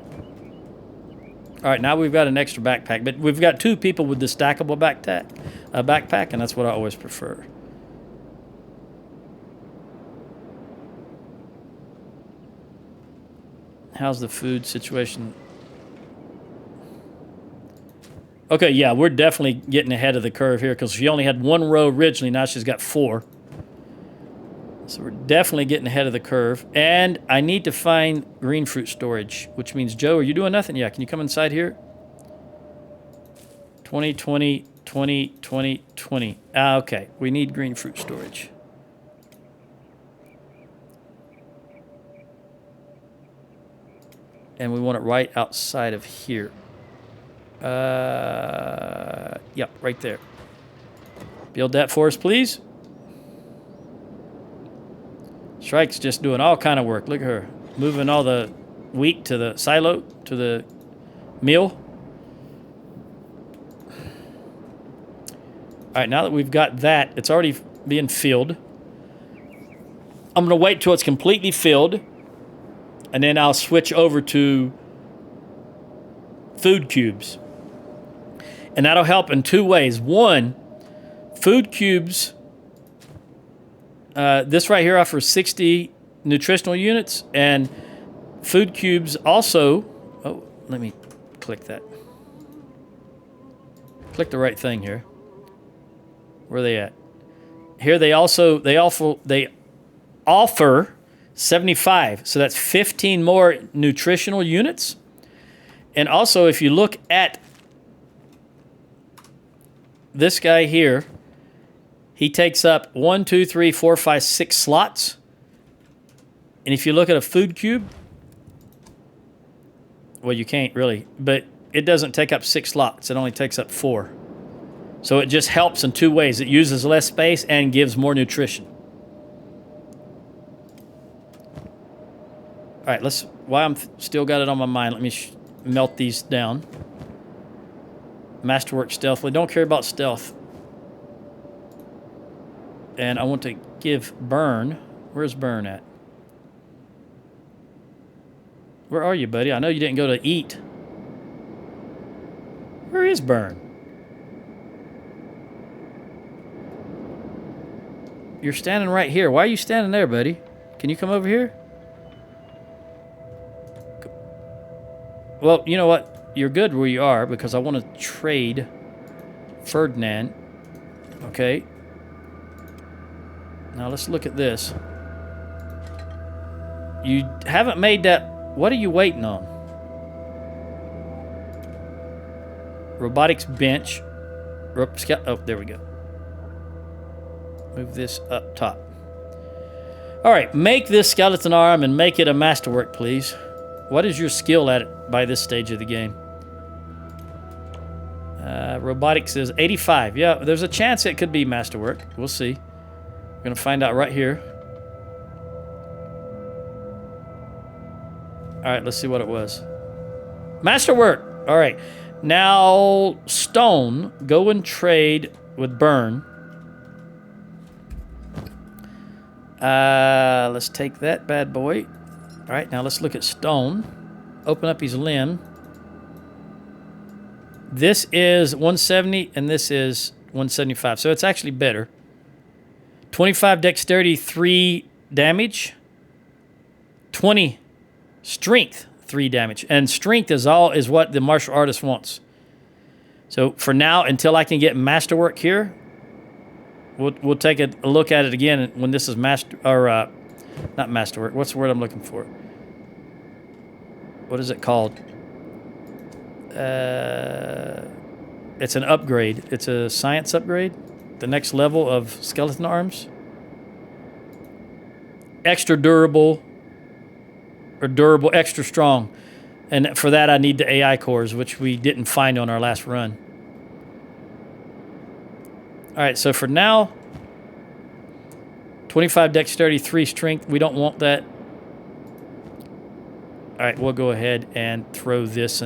Alright, now we've got an extra backpack. But we've got 2 people with the stackable backpack, and that's what I always prefer. How's the food situation? Okay, yeah, we're definitely getting ahead of the curve here because she only had 1 row originally. Now she's got 4. So we're definitely getting ahead of the curve. And I need to find green fruit storage, which means, Joe, are you doing nothing? Yeah, can you come inside here? 20, 20, 20, 20, 20. Okay, we need green fruit storage. And we want it right outside of here. Yep, right there. Build that for us, please. Shrike's just doing all kind of work. Look at her. Moving all the wheat to the silo, to the mill. All right, now that we've got that, it's already being filled. I'm going to wait till it's completely filled. And then I'll switch over to food cubes. And that'll help in 2 ways. One, food cubes, this right here offers 60 nutritional units. And food cubes also, oh, let me click that. Click the right thing here. Where are they at? Here they offer 75, so that's 15 more nutritional units. And also, if you look at this guy here, he takes up 1, 2, 3, 4, 5, 6 slots. And if you look at a food cube, well, you can't really, but it doesn't take up 6 slots. It only takes up 4. So it just helps in two ways. It uses less space and gives more nutrition. All right, while I'm still got it on my mind, let me melt these down. Masterwork stealthily. Don't care about stealth. And I want to give Burn. Where's Burn at? Where are you, buddy? I know you didn't go to eat. Where is Burn? You're standing right here. Why are you standing there, buddy? Can you come over here? Well, you know what? You're good where you are because I want to trade Ferdinand. Okay. Now let's look at this. You haven't made that. What are you waiting on? Robotics bench. Oh, there we go. Move this up top. All right, make this skeleton arm and make it a masterwork, please. What is your skill at it by this stage of the game? Robotics is 85. Yeah, there's a chance it could be masterwork. We'll see. We're going to find out right here. All right, let's see what it was. Masterwork. All right. Now, stone, go and trade with Burn. Let's take that bad boy. All right, now let's look at stone. Open up his limb. This is 170, and this is 175. So it's actually better. 25 dexterity, 3 damage. 20 strength, 3 damage. And strength is what the martial artist wants. So for now, until I can get masterwork here, we'll take a look at it again when this is not masterwork. What's the word I'm looking for? What is it called? It's an upgrade. It's a science upgrade. The next level of skeleton arms. Extra durable. Or durable, extra strong. And for that, I need the AI cores, which we didn't find on our last run. All right, so for now, 25 dexterity, 3 strength. We don't want that. All right, we'll go ahead and throw this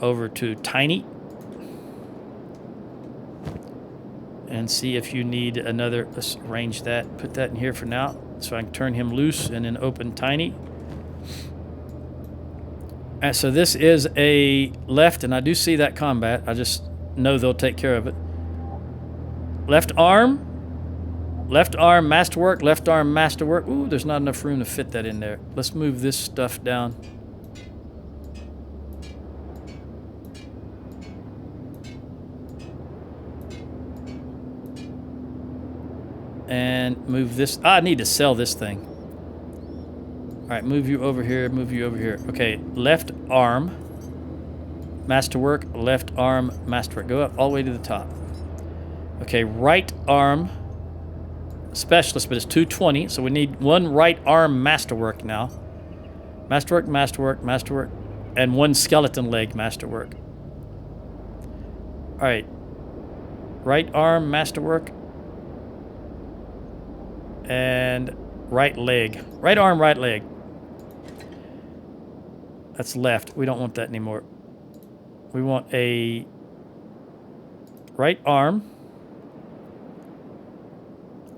over to Tiny. And see if you need another. Let's arrange that. Put that in here for now. So I can turn him loose and then open Tiny. And so this is a left, and I do see that combat. I just know they'll take care of it. Left arm, masterwork, left arm, masterwork. Ooh, there's not enough room to fit that in there. Let's move this stuff down. And move this. I need to sell this thing. All right, move you over here, move you over here. Okay, left arm, masterwork, left arm, masterwork. Go up all the way to the top. Okay, right arm, specialist, but it's 220, so we need one right arm masterwork now. Masterwork, masterwork, masterwork, and one skeleton leg masterwork. All right, right arm masterwork, and right leg. Right arm, right leg. That's left. We don't want that anymore. We want a right arm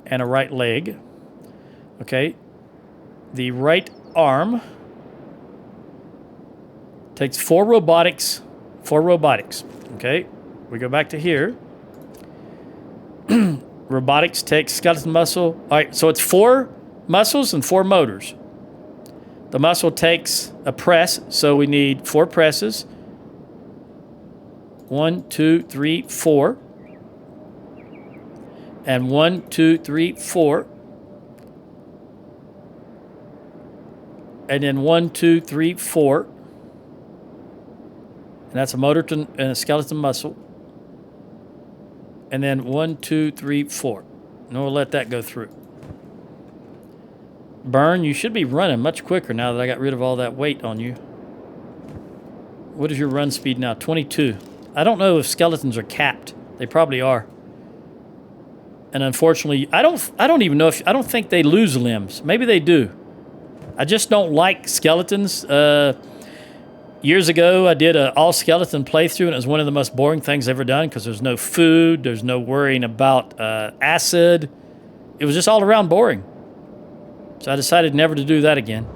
and a right leg. Okay. The right arm takes 4 robotics. 4 robotics. Okay. We go back to here. Robotics takes skeleton muscle. All right, so it's 4 muscles and 4 motors. The muscle takes a press, so we need 4 presses. 1, 2, 3, 4. And 1, 2, 3, 4. And then 1, 2, 3, 4. And that's a motor and a skeleton muscle. And then 1, 2, 3, 4. And we'll let that go through. Burn, you should be running much quicker now that I got rid of all that weight on you. What is your run speed now? 22. I don't know if skeletons are capped. They probably are. And unfortunately, I don't even know if, I don't think they lose limbs. Maybe they do. I just don't like skeletons. Years ago, I did an all-skeleton playthrough, and it was one of the most boring things I've ever done because there's no food, there's no worrying about acid. It was just all around boring. So I decided never to do that again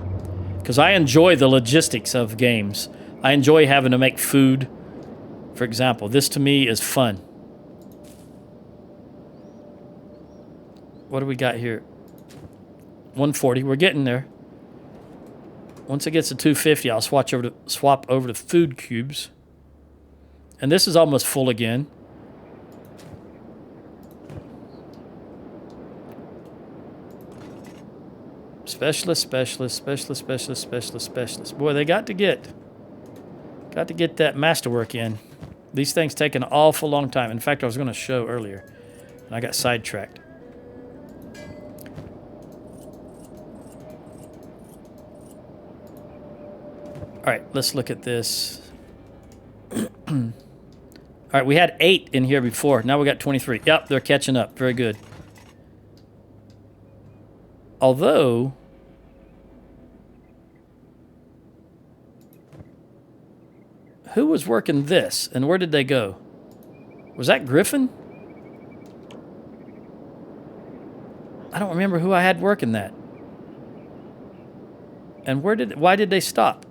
because I enjoy the logistics of games. I enjoy having to make food. For example, this to me is fun. What do we got here? 140. We're getting there. Once it gets to 250, I'll swap over to food cubes. And this is almost full again. Specialist, specialist, specialist, specialist, specialist, specialist. Boy, they got to get that masterwork in. These things take an awful long time. In fact, I was going to show earlier, and I got sidetracked. All right, let's look at this. All right, we had 8 in here before. Now we got 23. Yep, they're catching up. Very good. Although, who was working this, and where did they go? Was that Griffin? I don't remember who I had working that. And why did they stop?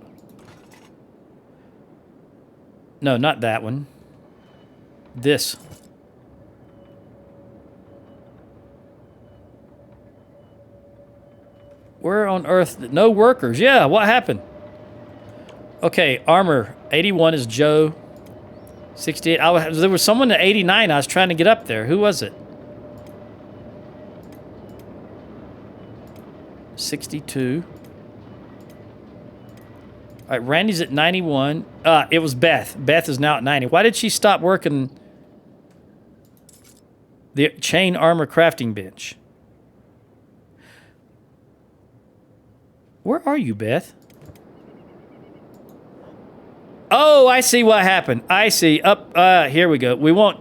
No, not that one. This. Where on earth? No workers. Yeah, what happened? Okay, armor. 81 is Joe. 68. There was someone at 89. I was trying to get up there. Who was it? 62. All right, Randy's at 91. It was Beth. Beth is now at 90. Why did she stop working the chain armor crafting bench? Where are you, Beth? Oh, I see what happened. I see. Up, here we go. We want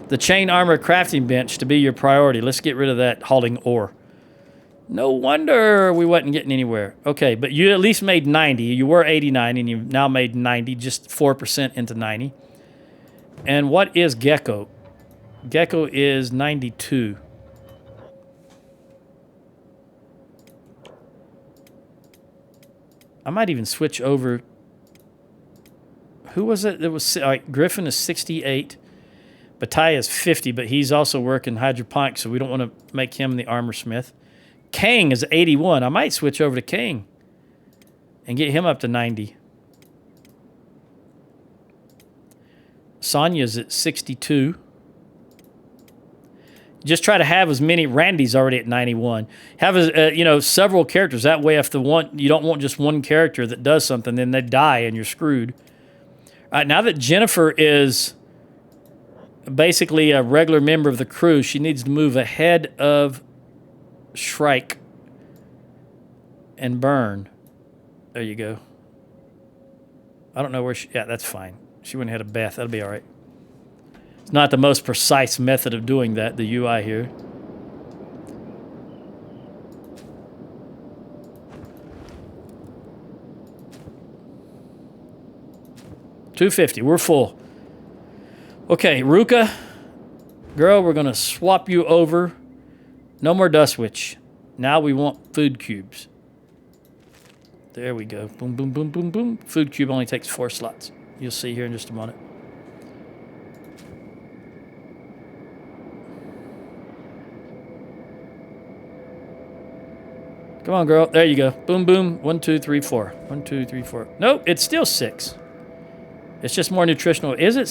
the chain armor crafting bench to be your priority. Let's get rid of that hauling ore. No wonder we wasn't getting anywhere. Okay, but you at least made 90. You were 89, and you've now made 90, just 4% into 90. And what is Gecko? Gecko is 92. I might even switch over. Who was it? It was Griffin is 68. Bataille is 50, but he's also working hydroponics, so we don't want to make him the armor smith. Kang is 81. I might switch over to Kang and get him up to 90. Sonia's at 62. Just try to have as many. Randy's already at 91. Have several characters. That way, if you don't want just one character that does something, then they die and you're screwed. All right, now that Jennifer is basically a regular member of the crew, she needs to move ahead of Shrike and Burn. There you go. I don't know where she... Yeah, that's fine. She went ahead of Beth. That'll be all right. It's not the most precise method of doing that, the UI here. $250. We're full. Okay, Ruka. Girl, we're going to swap you over. No more Dust Witch. Now we want food cubes. There we go. Boom, boom, boom, boom, boom. Food cube only takes 4 slots. You'll see here in just a moment. Come on, girl. There you go. Boom, boom. 1, 2, 3, 4. 1, 2, 3, 4. Nope, it's still 6. It's just more nutritional. Is it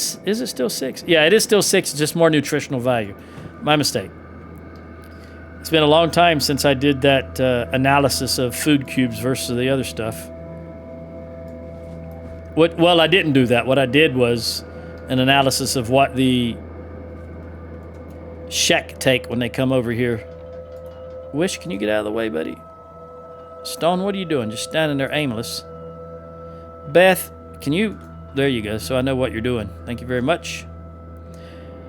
still 6? Yeah, it is still 6. It's just more nutritional value. My mistake. It's been a long time since I did that analysis of food cubes versus the other stuff. Well, I didn't do that. What I did was an analysis of what the Shek take when they come over here. Wish, can you get out of the way, buddy? Stone, what are you doing? Just standing there aimless. Beth, can you there you go. So I know what you're doing. Thank you very much.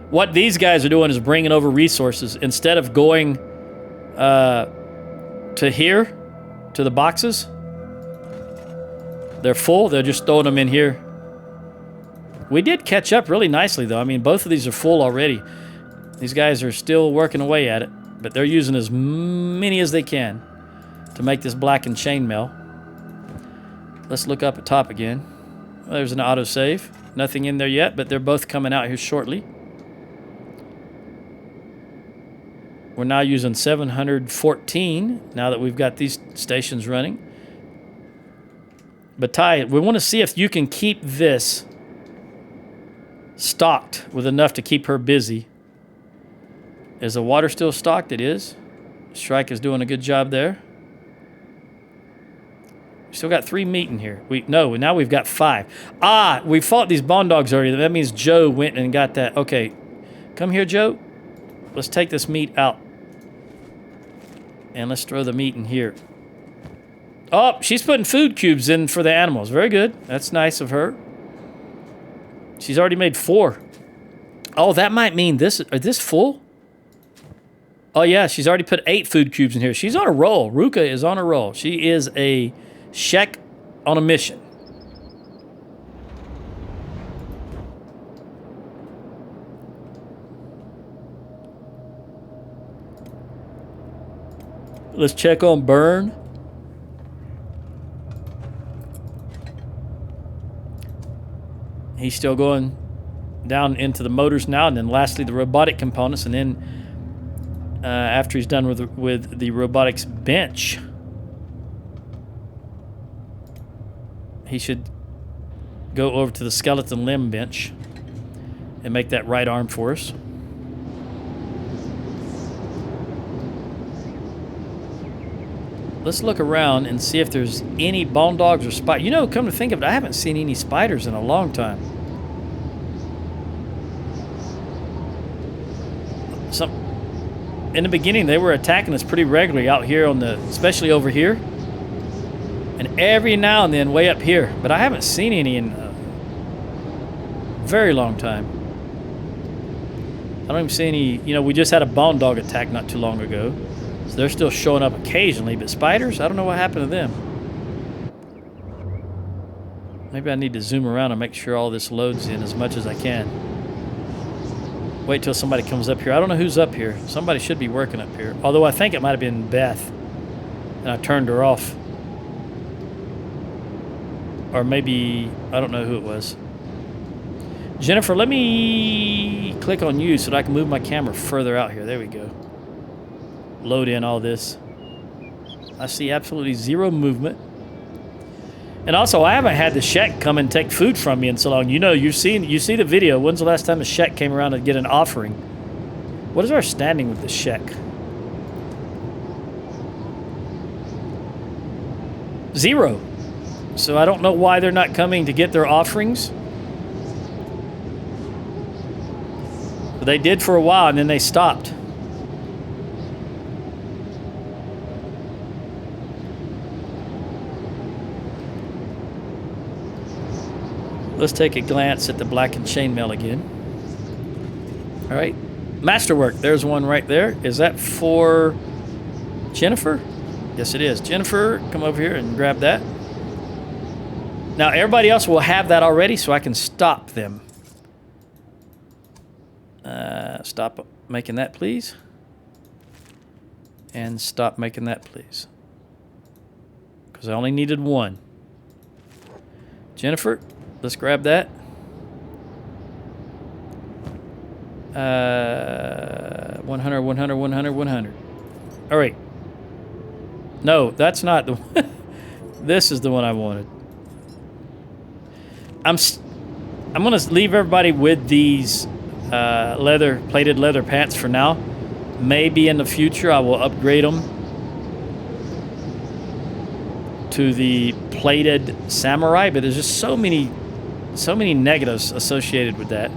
What these guys are doing is bringing over resources. Instead of going to here, to the boxes, they're full. They're just throwing them in here. We did catch up really nicely, though. I mean, both of these are full already. These guys are still working away at it, but they're using as many as they can to make this blackened chainmail. Let's look up at top again. Well, there's an autosave. Nothing in there yet, but they're both coming out here shortly. We're now using 714 now that we've got these stations running. But Ty, we want to see if you can keep this stocked with enough to keep her busy. Is the water still stocked? It is. Shrike is doing a good job there. We still got 3 meat in here. Now we've got 5. Ah, we fought these bone dogs already. That means Joe went and got that. Okay, come here, Joe. Let's take this meat out. And let's throw the meat in here. Oh, she's putting food cubes in for the animals. Very good. That's nice of her. She's already made 4. Oh, that might mean this. Is this full? Oh, yeah. She's already put 8 food cubes in here. She's on a roll. Ruka is on a roll. She is a Shek on a mission. Let's check on Burn. He's still going down into the motors now, and then lastly the robotic components, and then after he's done with the robotics bench, he should go over to the skeleton limb bench and make that right arm for us. Let's look around and see if there's any bone dogs or spiders. You know, come to think of it, I haven't seen any spiders in a long time. In the beginning, they were attacking us pretty regularly out here on the, especially over here. And every now and then way up here. But I haven't seen any in a very long time. I don't even see any, you know, we just had a bone dog attack not too long ago. So they're still showing up occasionally, but spiders, I don't know what happened to them. Maybe I need to zoom around and make sure all this loads in as much as I can. Wait till somebody comes up here. I don't know who's up here. Somebody should be working up here. Although I think it might have been Beth. And I turned her off. Or maybe, I don't know who it was. Jennifer, let me click on you so that I can move my camera further out here. There we go. Load in all this. I see absolutely 0 movement. And also, I haven't had the Shek come and take food from me in so long. You know, you see the video. When's the last time the Shek came around to get an offering? What is our standing with the Shek? 0. So I don't know why they're not coming to get their offerings. But they did for a while, and then they stopped. Let's take a glance at the blackened chainmail again. All right. Masterwork. There's one right there. Is that for Jennifer? Yes, it is. Jennifer, come over here and grab that. Now, everybody else will have that already, so I can stop them. Stop making that, please. And stop making that, please. Because I only needed 1. Jennifer, let's grab that. 100, 100, 100, 100. All right. No, that's not the one. This is the one I wanted. I'm going to leave everybody with these plated leather pants for now. Maybe in the future I will upgrade them to the plated samurai, but there's just so many negatives associated with that.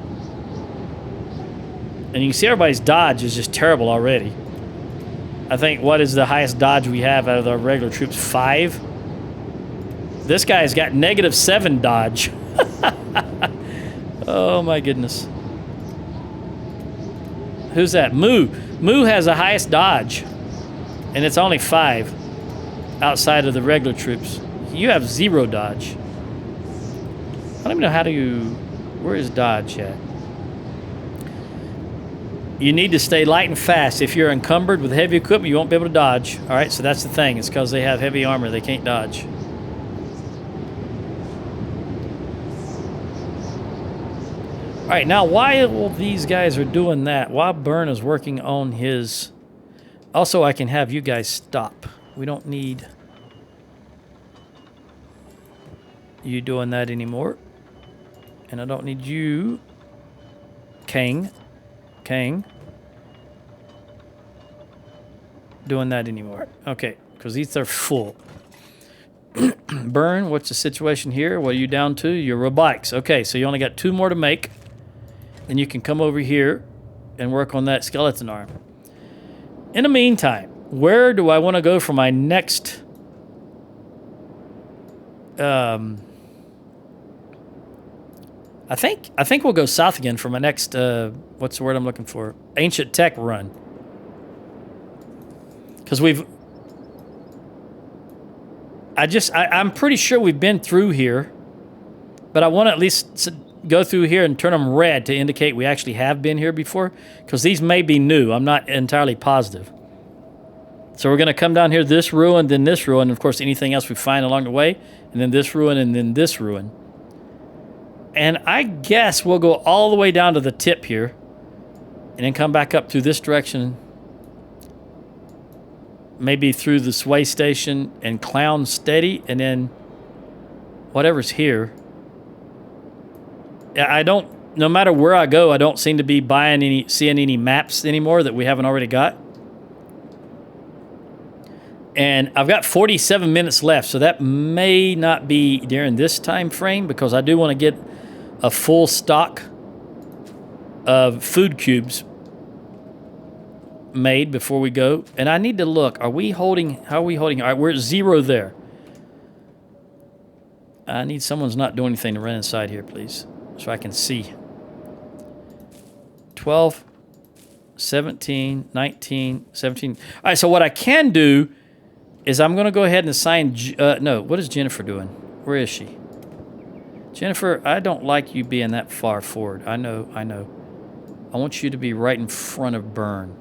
And you can see everybody's dodge is just terrible already. I think, what is the highest dodge we have out of our regular troops? 5? This guy's got -7 dodge. Oh my goodness. Who's that? Moo. Moo has the highest dodge. And it's only 5 outside of the regular troops. You have 0 dodge. I don't even know how do you... Where is dodge at? You need to stay light and fast. If you're encumbered with heavy equipment, you won't be able to dodge. All right, so that's the thing. It's because they have heavy armor. They can't dodge. All right, now while these guys are doing that, while Byrne is working on his... Also, I can have you guys stop. We don't need you doing that anymore. And I don't need you, Kang, doing that anymore. Okay, because these are full. Byrne, what's the situation here? What are you down to? Your robotics. Okay, so you only got 2 more to make. And you can come over here and work on that skeleton arm. In the meantime, where do I want to go for my next... I think we'll go south again for my next, what's the word I'm looking for? Ancient tech run. Because I'm pretty sure we've been through here, but I want to at least go through here and turn them red to indicate we actually have been here before, because these may be new. I'm not entirely positive. So we're going to come down here, this ruin, then this ruin, and of course anything else we find along the way, and then this ruin, and then this ruin. And I guess we'll go all the way down to the tip here, and then come back up through this direction, maybe through the Sway Station and Clown Steady, and then whatever's here. No matter where I go, I don't seem to be seeing any maps anymore that we haven't already got. And I've got 47 minutes left, so that may not be during this time frame, because I do want to get a full stock of food cubes made before we go. And I need to look. How are we holding? All right, we're at 0 there. I need someone's not doing anything to run inside here, please, so I can see. 12, 17, 19, 17. All right, so what I can do is I'm going to go ahead and assign... no, what is Jennifer doing? Where is she? Jennifer, I don't like you being that far forward. I know. I want you to be right in front of Byrne.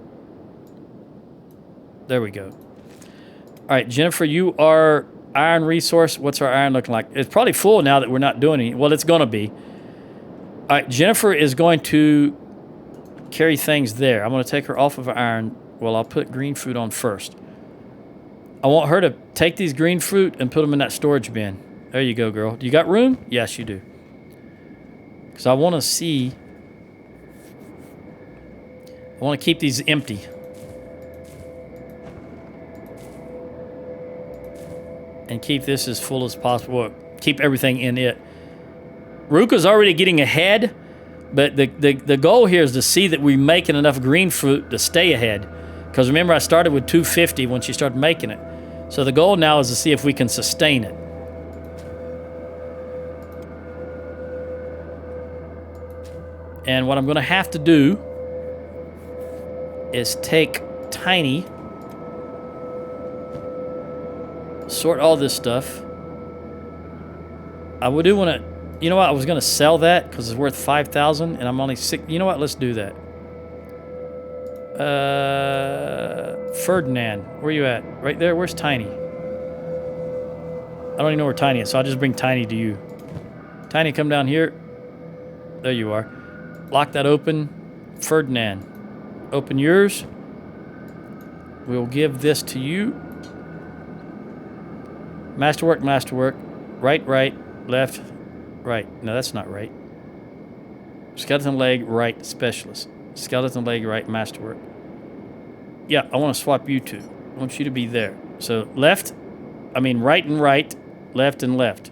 There we go. All right, Jennifer, you are iron resource. What's our iron looking like? It's probably full now that we're not doing any. Well, it's going to be. All right, Jennifer is going to carry things there. I'm going to take her off of iron. Well, I'll put green fruit on first. I want her to take these green fruit and put them in that storage bin. There you go, girl. Do you got room? Yes, you do. Because I want to see... I want to keep these empty. And keep this as full as possible. Keep everything in it. Ruka's already getting ahead, but the goal here is to see that we're making enough green fruit to stay ahead. Because remember, I started with 250 when she started making it. So the goal now is to see if we can sustain it. And what I'm going to have to do is take Tiny, sort all this stuff. I do want to... You know what? I was going to sell that because it's worth 5,000 and I'm only 6... You know what? Let's do that. Ferdinand, where you at? Right there? Where's Tiny? I don't even know where Tiny is, so I'll just bring Tiny to you. Tiny, come down here. There you are. Lock that open. Ferdinand, open yours. We'll give this to you. Masterwork, masterwork. Right, left, right. No, that's not right. Skeleton leg, right, specialist. Skeleton leg, right, masterwork. Yeah, I want to swap you two. I want you to be there. So right and right, left and left.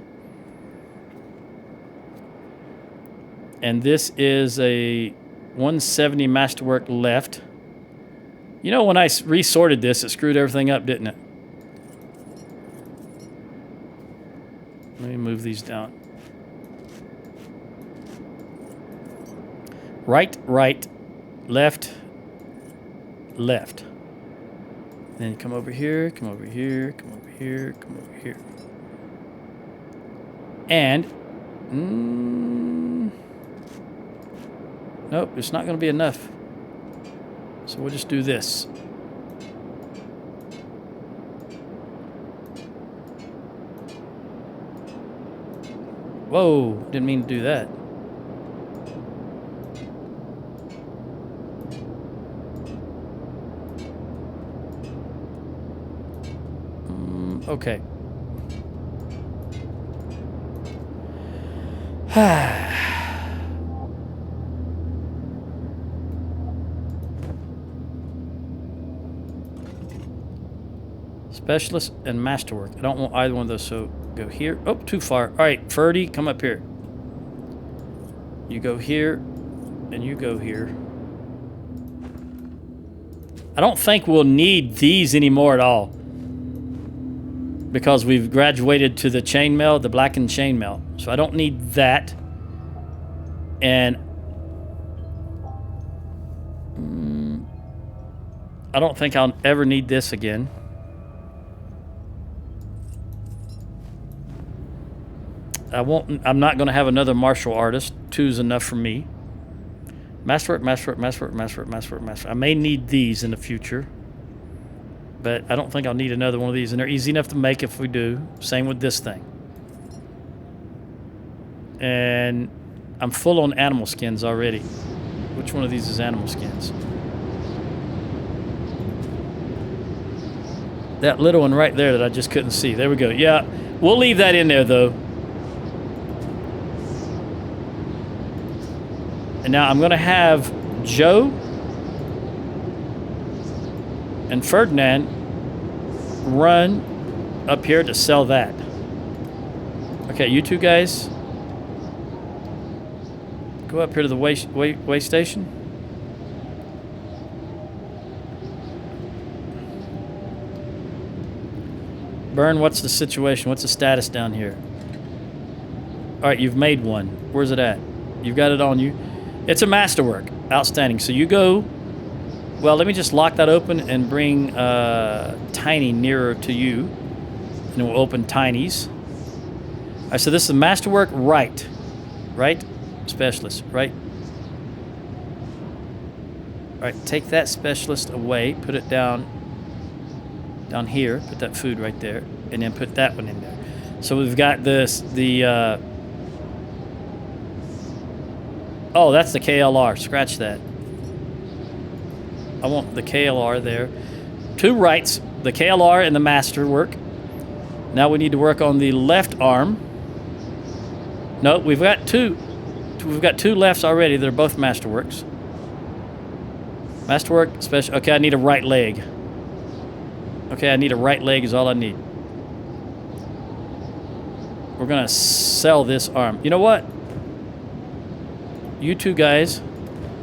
And this is a 170 masterwork left. You know, when I resorted this, it screwed everything up, didn't it? Let me move these down. Right, right, left, left. Then come over here, come over here, come over here, come over here. And, nope, it's not going to be enough. So we'll just do this. Whoa, didn't mean to do that. Okay. Specialist and masterwork. I don't want either one of those, so go here. Oh, too far. All right, Ferdy, come up here. You go here, and you go here. I don't think we'll need these anymore at all, because we've graduated to the chainmail, the blackened chainmail. So I don't need that. And I don't think I'll ever need this again. I'm not going to have another martial artist. 2 is enough for me. Masterwork, masterwork, masterwork, masterwork, masterwork, masterwork. I may need these in the future, but I don't think I'll need another one of these. And they're easy enough to make if we do. Same with this thing. And I'm full on animal skins already. Which one of these is animal skins? That little one right there that I just couldn't see. There we go. Yeah, we'll leave that in there, though. And now I'm going to have Joe and Ferdinand run up here to sell that. Okay, you two guys go up here to the way station. Burn, what's the situation? What's the status down here? All right, you've made one. Where's it at? You've got it on you. It's a masterwork. Outstanding. So you go... Well, let me just lock that open and bring Tiny nearer to you. And then we'll open Tiny's. All right, so this is masterwork right. Right? Specialist, right? All right, take that specialist away. Put it down here. Put that food right there. And then put that one in there. So we've got this, oh, that's the KLR. Scratch that. I want the KLR there. 2 rights, the KLR and the masterwork. Now we need to work on the left arm. No, we've got two. We've got 2 lefts already. They're both masterworks. Masterwork, special. Okay, I need a right leg. Okay, I need a right leg is all I need. We're going to sell this arm. You know what? You 2 guys,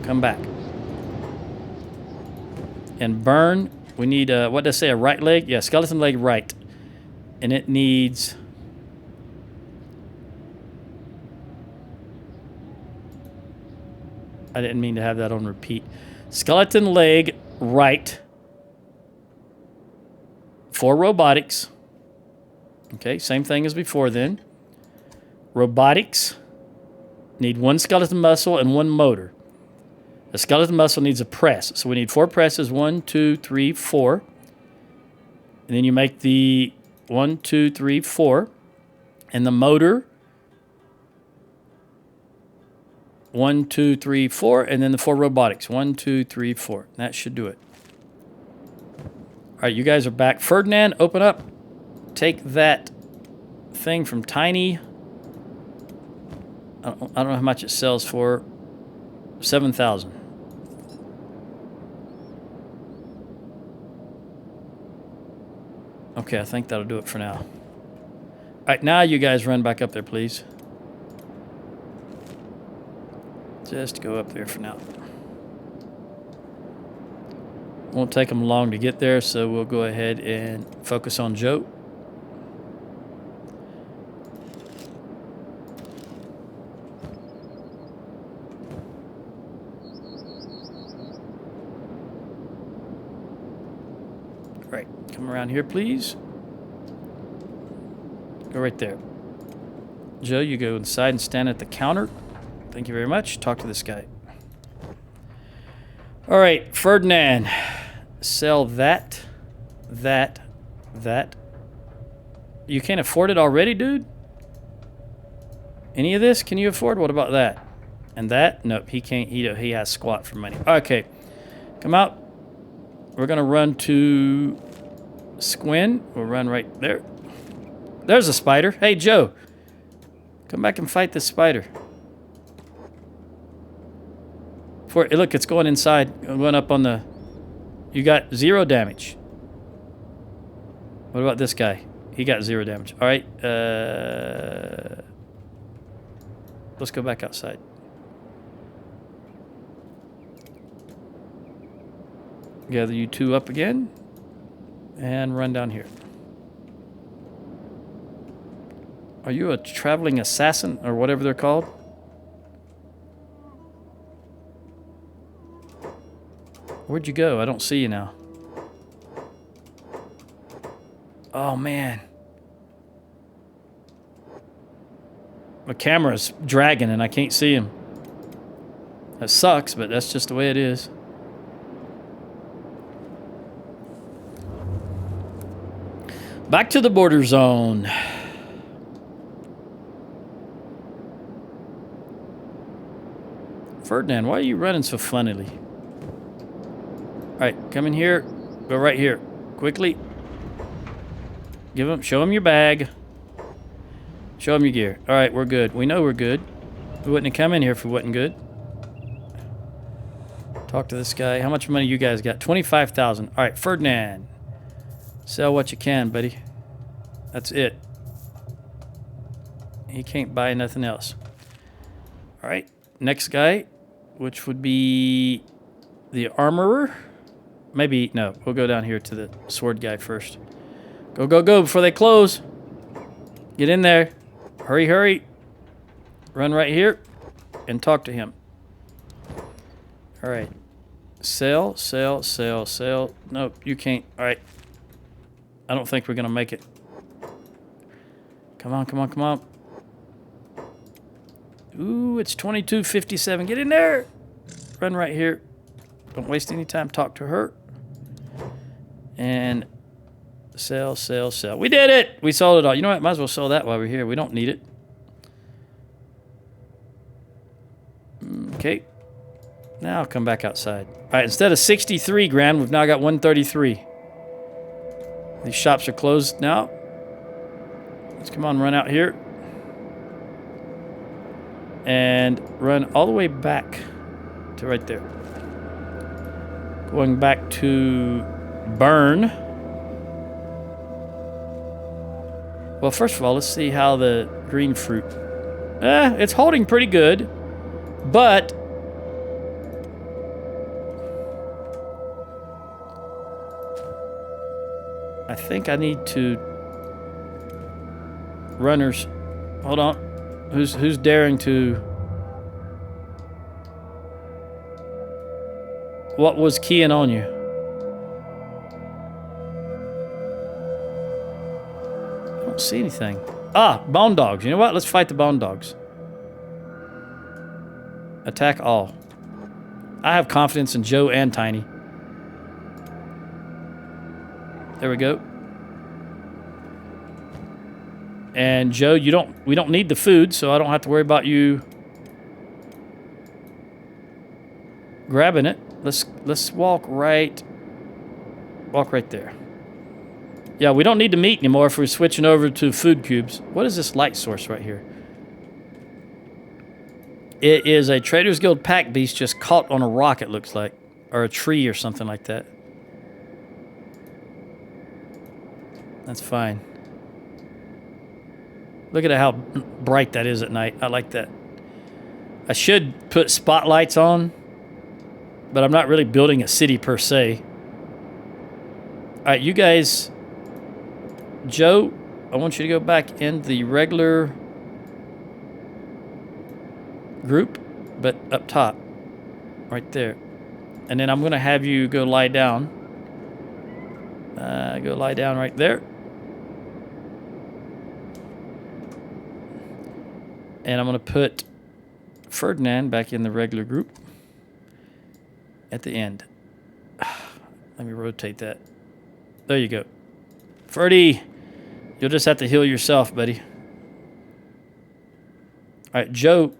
come back. And burn, we need, what did I say, a right leg? Yeah, skeleton leg right. And it needs... I didn't mean to have that on repeat. Skeleton leg right. For robotics. Okay, same thing as before then. Robotics. Need 1 skeleton muscle and 1 motor. The skeleton muscle needs a press. So we need 4 presses. 1, 2, 3, 4. And then you make the 1, 2, 3, 4. And the motor. 1, 2, 3, 4. And then the 4 robotics. 1, 2, 3, 4. That should do it. All right, you guys are back. Ferdinand, open up. Take that thing from Tiny. I don't know how much it sells for. 7,000. Okay, I think that'll do it for now. All right, now you guys run back up there, please. Just go up there for now. Won't take them long to get there, so we'll go ahead and focus on Joe. Right, come around here, please. Go right there. Joe, you go inside and stand at the counter. Thank you very much. Talk to this guy. All right, Ferdinand. Sell that. You can't afford it already, dude? Any of this can you afford? What about that? And that? Nope, he can't. He has squat for money. Okay, come out. We're going to run to Squin. We'll run right there. There's a spider. Hey, Joe. Come back and fight this spider. Look, it's going inside. Going up on the... You got 0 damage. What about this guy? He got 0 damage. All right. Let's go back outside. Gather you two up again. And run down here. Are you a traveling assassin or whatever they're called? Where'd you go? I don't see you now. Oh, man. My camera's dragging and I can't see him. That sucks, but that's just the way it is. Back to the border zone. Ferdinand, why are you running so funnily? Alright, come in here. Go right here. Quickly. Show him your bag. Show him your gear. Alright, we're good. We know we're good. We wouldn't have come in here if we wasn't good. Talk to this guy. How much money you guys got? 25,000. Alright, Ferdinand. Sell what you can, buddy. That's it. He can't buy nothing else. Alright, next guy, which would be the armorer. Maybe, no, we'll go down here to the sword guy first. Go, go, go before they close. Get in there. Hurry, hurry. Run right here and talk to him. All right. Sell, sell, sell, sell. Nope, you can't. All right. I don't think we're going to make it. Come on, come on, come on. Ooh, it's 22:57. Get in there. Run right here. Don't waste any time. Talk to her. And sell, sell, sell. We did it. We sold it all. You know what? Might as well sell that while we're here. We don't need it. Okay. Now I'll come back outside. All right, instead of 63 grand, we've now got 133. These shops are closed now. Let's come on, run out here. And run all the way back to right there. Going back to Burn. Well, first of all, let's see how the green fruit... it's holding pretty good. But... I think I need to... Runners. Hold on. Who's daring to... What was keying on you? I don't see anything. Ah, bone dogs. You know what? Let's fight the bone dogs. Attack all. I have confidence in Joe and Tiny. There we go. And Joe, we don't need the food, so I don't have to worry about you grabbing it. Let's walk right there. Yeah, we don't need the meat anymore if we're switching over to food cubes. What is this light source right here? It is a Trader's Guild pack beast just caught on a rock, it looks like. Or a tree or something like that. That's fine. Look at how bright that is at night. I like that. I should put spotlights on, but I'm not really building a city per se. All right, you guys... Joe, I want you to go back in the regular group, but up top. Right there. And then I'm going to have you go lie down. Go lie down right there. And I'm going to put Ferdinand back in the regular group at the end. Let me rotate that. There you go. Ferdy, you'll just have to heal yourself, buddy. All right, Joe,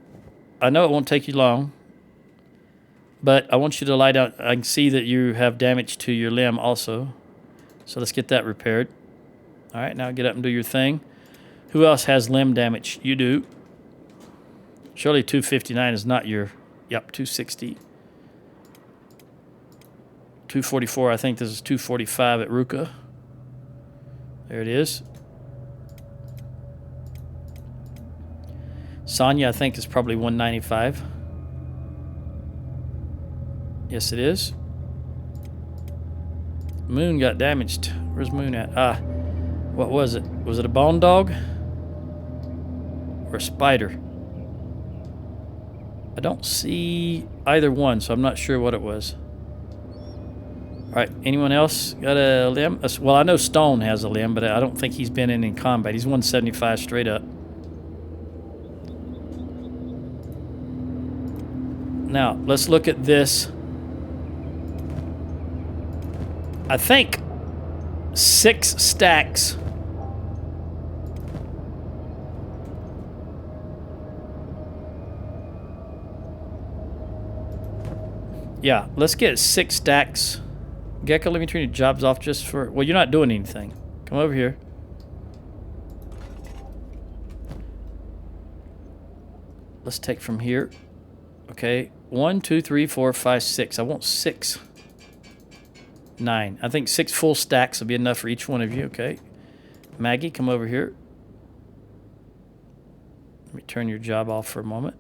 I know it won't take you long, but I want you to lie down. I can see that you have damage to your limb also. So let's get that repaired. All right, now get up and do your thing. Who else has limb damage? You do. Surely 259 is not your... Yep, 260. 244, I think this is 245 at Ruka. There it is. Sonya, I think, is probably 195. Yes, it is. Moon got damaged. Where's Moon at? Ah, what was it? Was it a bone dog? Or a spider? I don't see either one, so I'm not sure what it was. All right, anyone else got a limb? Well, I know Stone has a limb, but I don't think he's been in combat. He's 175 straight up. Now, let's look at this. I think 6 stacks. Yeah, let's get 6 stacks. Gecko, let me turn your jobs off just for... Well, you're not doing anything. Come over here. Let's take from here. Okay. 1, 2, 3, 4, 5, 6. I want 6. 9. I think 6 full stacks will be enough for each one of you. Okay. Maggie, come over here. Let me turn your job off for a moment.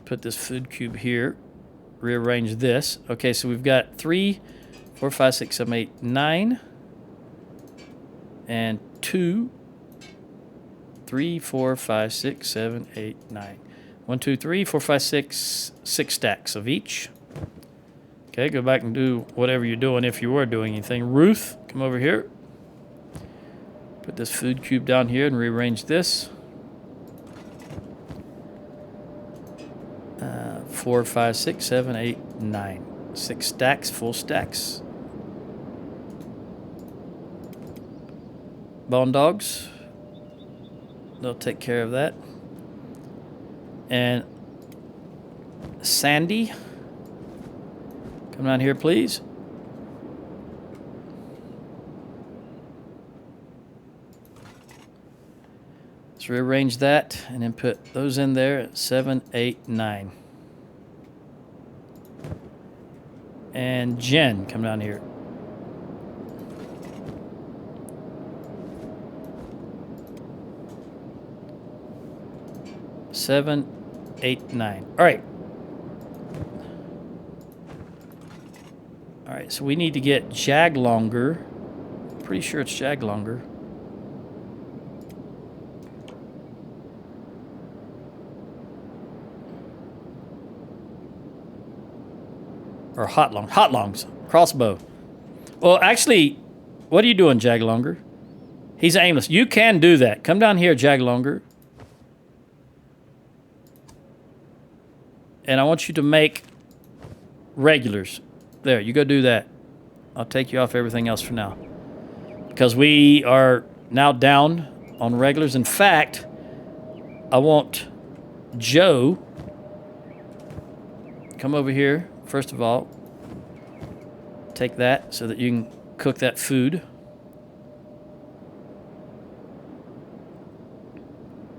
Put this food cube here. Rearrange this. Okay, so we've got 3, 4, 5, 6, 7, 8, 9. And 2, 3, 4, 5, 6, 7, 8, 9. 1, 2, 3, 4, 5, 6. 6 stacks of each. Okay, go back and do whatever you're doing if you were doing anything. Ruth, come over here. Put this food cube down here and rearrange this. 4, 5, 6, 7, 8, 9. 6 stacks, full stacks. Bone dogs. They'll take care of that. And Sandy, come down here, please. Let's rearrange that and then put those in there at 7, 8, 9. And Jen, come down here. Seven, 8, 9. All right. All right, so we need to get Jaglonger. Pretty sure it's Jaglonger. Or Hotlongs. Crossbow. Well, actually, what are you doing, Jaglonger? He's aimless. You can do that. Come down here, Jaglonger. And I want you to make regulars. There, you go do that. I'll take you off everything else for now. Because we are now down on regulars. In fact, I want Joe. Come over here. First of all, take that so that you can cook that food.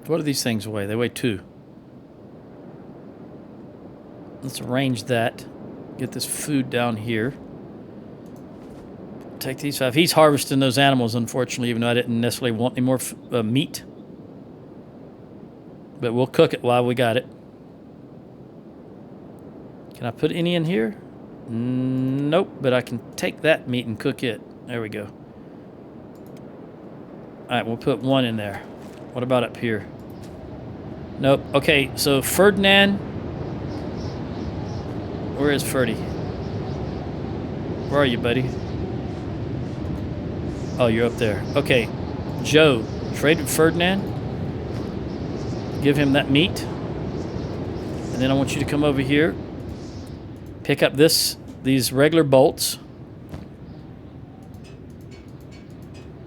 What do these things weigh? They weigh 2. Let's arrange that. Get this food down here. Take these 5. He's harvesting those animals, unfortunately, even though I didn't necessarily want any more meat. But we'll cook it while we got it. Can I put any in here? Nope, but I can take that meat and cook it. There we go. All right, we'll put 1 in there. What about up here? Nope. Okay, so Ferdinand. Where is Ferdy? Where are you, buddy? Oh, you're up there. Okay. Joe, trade with Ferdinand. Give him that meat. And then I want you to come over here. Pick up these regular bolts.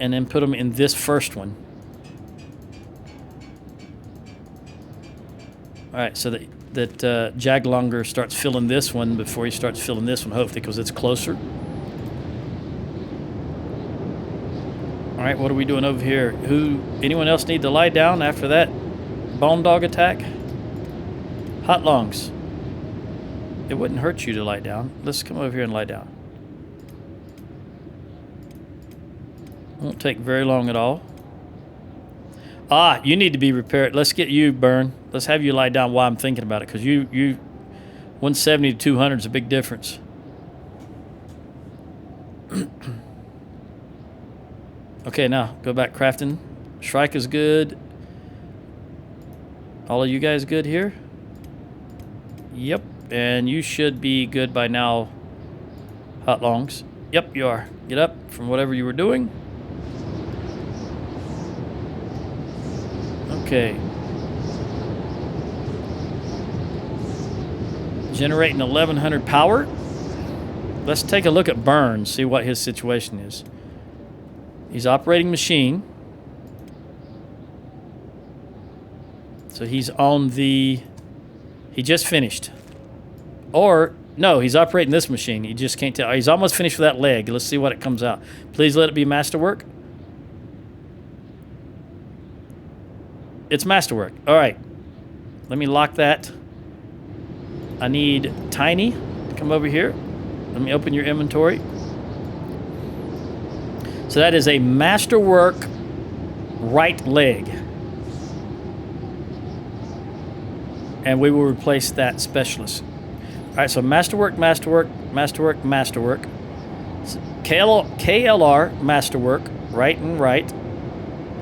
And then put them in this first one. All right, so that Jaglonger starts filling this one before he starts filling this one, hopefully, because it's closer. All right, what are we doing over here? Anyone else need to lie down after that bone dog attack? Hot lungs. It wouldn't hurt you to lie down. Let's come over here and lie down. Won't take very long at all. Ah, you need to be repaired. Let's get you, Burn. Let's have you lie down while I'm thinking about it, because you 170 to 200 is a big difference. Okay, now go back crafting. Shrike is good. All of you guys good here? Yep, and you should be good by now, Hot Longs. Yep, you are. Get up from whatever you were doing. Okay. Generating 1100 power. Let's take a look at Burns, see what his situation is. He's operating machine. So he's on the... He just finished. Or, no, he's operating this machine. You just can't tell. He's almost finished with that leg. Let's see what it comes out. Please let it be masterwork. It's masterwork. All right. Let me lock that. I need Tiny to come over here. Let me open your inventory. So that is a masterwork right leg. And we will replace that specialist. All right, so masterwork, masterwork, masterwork, masterwork. KLR, masterwork, right and right.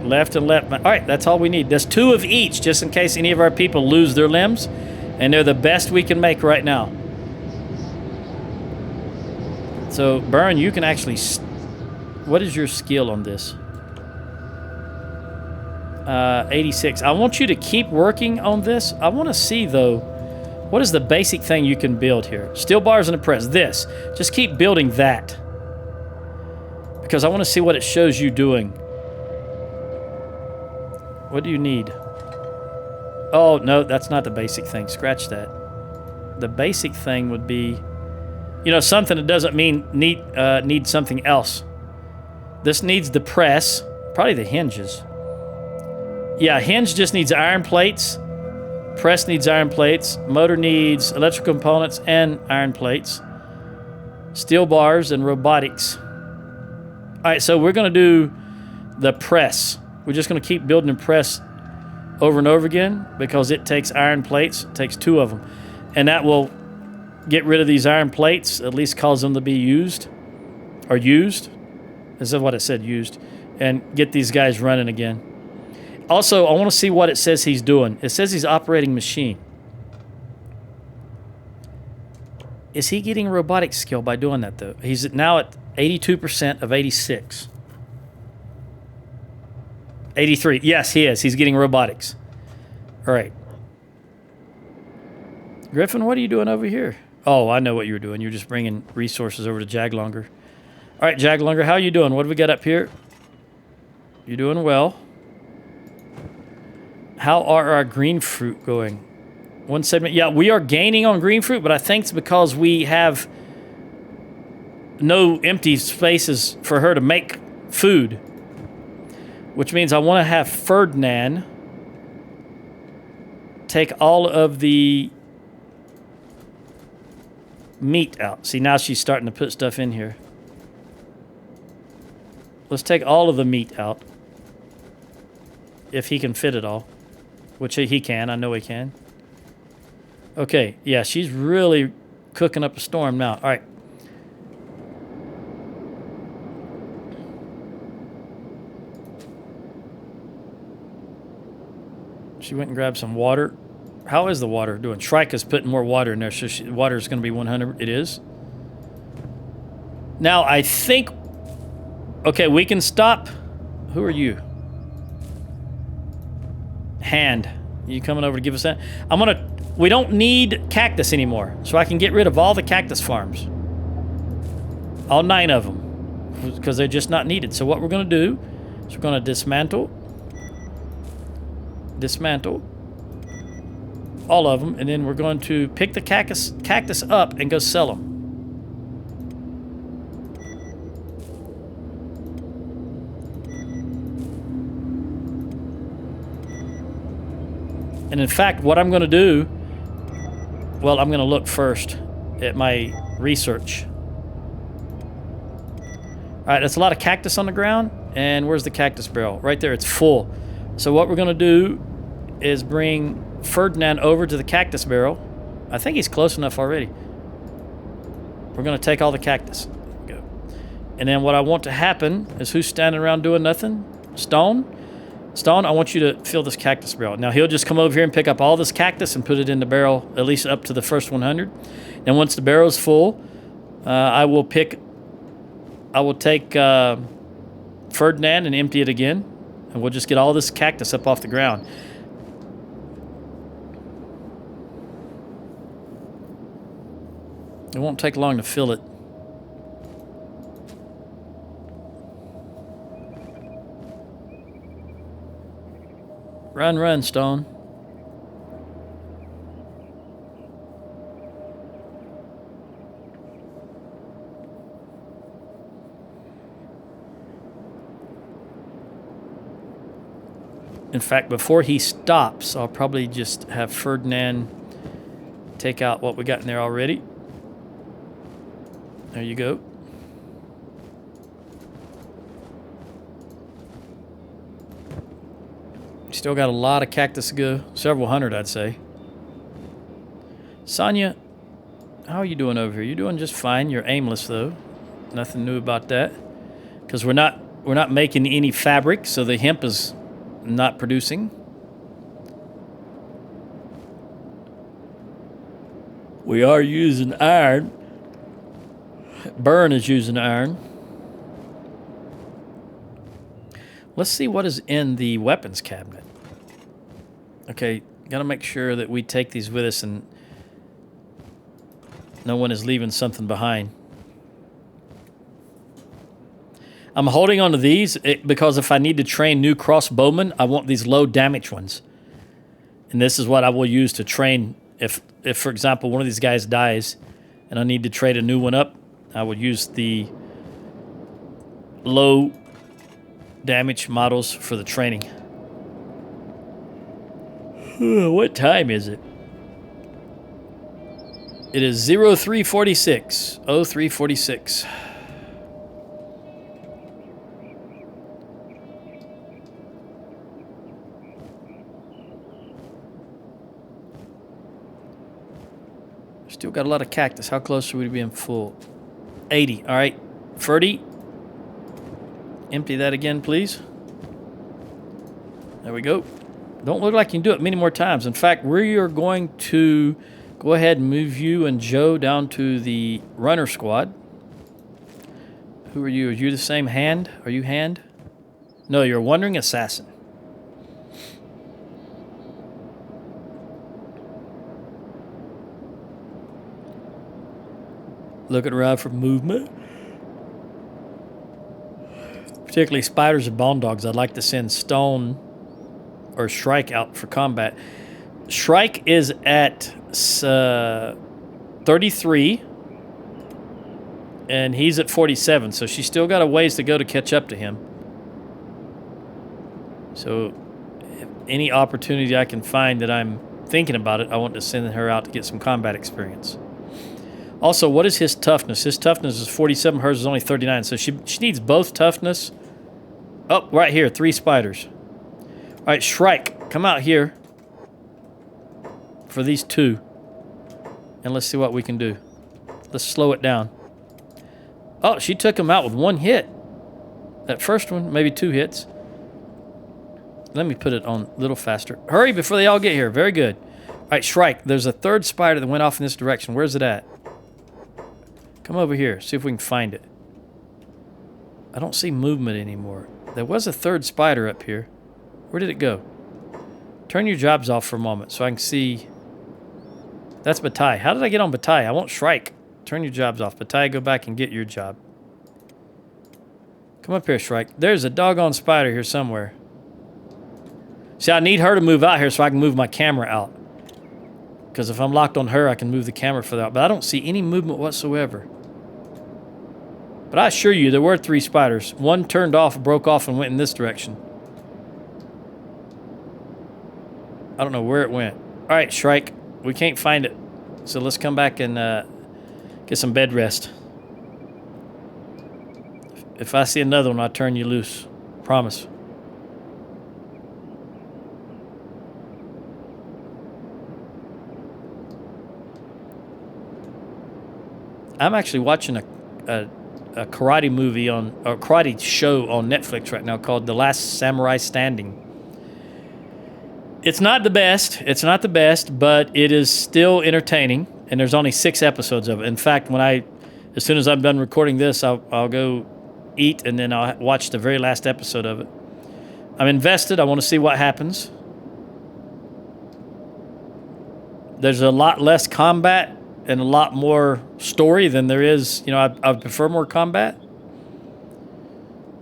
Left and left. All right, that's all we need. There's 2 of each, just in case any of our people lose their limbs. And they're the best we can make right now. So, Burn, you can actually... What is your skill on this? 86. I want you to keep working on this. I want to see, though, what is the basic thing you can build here? Steel bars and a press. This. Just keep building that. Because I want to see what it shows you doing. What do you need? Oh, no, that's not the basic thing. Scratch that. The basic thing would be, you know, something that doesn't mean need something else. This needs the press, probably the hinges. Yeah, hinge just needs iron plates. Press needs iron plates. Motor needs electrical components and iron plates. Steel bars and robotics. All right, so we're going to do the press. We're just going to keep building the press over and over again because it takes iron plates. It takes 2 of them. And that will get rid of these iron plates, at least cause them to be used. Or used. This is what it said, used. And get these guys running again. Also, I want to see what it says he's doing. It says he's operating machine. Is he getting a robotic skill by doing that, though? He's now at 82% of 86. 83. Yes, he is. He's getting robotics. All right. Griffin, what are you doing over here? Oh, I know what you're doing. You're just bringing resources over to Jaglonger. All right, Jaglonger, how are you doing? What do we got up here? You're doing well. How are our green fruit going? 170. Yeah, we are gaining on green fruit, but I think it's because we have no empty spaces for her to make food. Which means I want to have Ferdinand take all of the meat out. See, now she's starting to put stuff in here. Let's take all of the meat out. If he can fit it all. Which he can. I know he can. Okay. Yeah, she's really cooking up a storm now. All right. She went and grabbed some water. How is the water doing? Shrike is putting more water in there, so water is going to be 100. It is. Now, I think... Okay, we can stop. Who are you? Hand. You coming over to give us that? I'm gonna... We don't need cactus anymore, so I can get rid of all the cactus farms. All 9 of them. Because they're just not needed. So what we're gonna do is we're gonna dismantle. Dismantle. All of them, and then we're going to pick the cactus up and go sell them. And in fact, what I'm going to do, well, I'm going to look first at my research. All right, that's a lot of cactus on the ground. And where's the cactus barrel? Right there, it's full. So what we're going to do is bring Ferdinand over to the cactus barrel. I think he's close enough already. We're going to take all the cactus. Go. And then what I want to happen is who's standing around doing nothing? Stone? Stone, I want you to fill this cactus barrel. Now, he'll just come over here and pick up all this cactus and put it in the barrel, at least up to the first 100. And once the barrel's full, I will take Ferdinand and empty it again. And we'll just get all this cactus up off the ground. It won't take long to fill it. Run, run, Stone. In fact, before he stops, I'll probably just have Ferdinand take out what we got in there already. There you go. Still got a lot of cactus to go. Several hundred, I'd say. Sonia, how are you doing over here? You're doing just fine. You're aimless, though. Nothing new about that. Because we're not making any fabric, so the hemp is not producing. We are using iron. Burn is using iron. Let's see what is in the weapons cabinet. Okay, gotta make sure that we take these with us and no one is leaving something behind. I'm holding on to these because if I need to train new crossbowmen, I want these low damage ones. And this is what I will use to train. If for example, one of these guys dies and I need to trade a new one up, I would use the low damage models for the training. What time is it? It is 0346. 0346. Still got a lot of cactus. How close should we be in full? 80. All right. Ferdy, empty that again, please. There we go. Don't look like you can do it many more times. In fact, we are going to go ahead and move you and Joe down to the runner squad. Who are you? Are you the same Hand? Are you Hand? No, you're a wandering assassin. Looking around for movement. Particularly spiders and bone dogs. I'd like to send Stone or Shrike out for combat. Shrike is at 33 and he's at 47, so she's still got a ways to go to catch up to him. So any opportunity I can find that I'm thinking about it, I want to send her out to get some combat experience. Also, what is his toughness? His toughness is 47, hers is only 39, so she needs both toughness. Oh, right here, 3 spiders. All right, Shrike, come out here for these 2. And let's see what we can do. Let's slow it down. Oh, she took him out with 1 hit. That first one, maybe 2 hits. Let me put it on a little faster. Hurry before they all get here. Very good. All right, Shrike, there's a 3rd spider that went off in this direction. Where's it at? Come over here. See if we can find it. I don't see movement anymore. There was a third spider up here. Where did it go? Turn your jobs off for a moment so I can see. That's Bataille. How did I get on Bataille? I want Shrike. Turn your jobs off. Bataille, go back and get your job. Come up here, Shrike. There's a doggone spider here somewhere. See, I need her to move out here so I can move my camera out. Because if I'm locked on her, I can move the camera further out. But I don't see any movement whatsoever. But I assure you, there were 3 spiders. One turned off, broke off, and went in this direction. I don't know where it went. All right, Shrike. We can't find it. So let's come back and get some bed rest. If I see another one, I'll turn you loose. Promise. I'm actually watching a karate movie a karate show on Netflix right now called The Last Samurai Standing. It's not the best. It's not the best, but it is still entertaining. And there's only 6 episodes of it. In fact, as soon as I'm done recording this, I'll go eat and then I'll watch the very last episode of it. I'm invested. I want to see what happens. There's a lot less combat and a lot more story than there is. You know, I prefer more combat.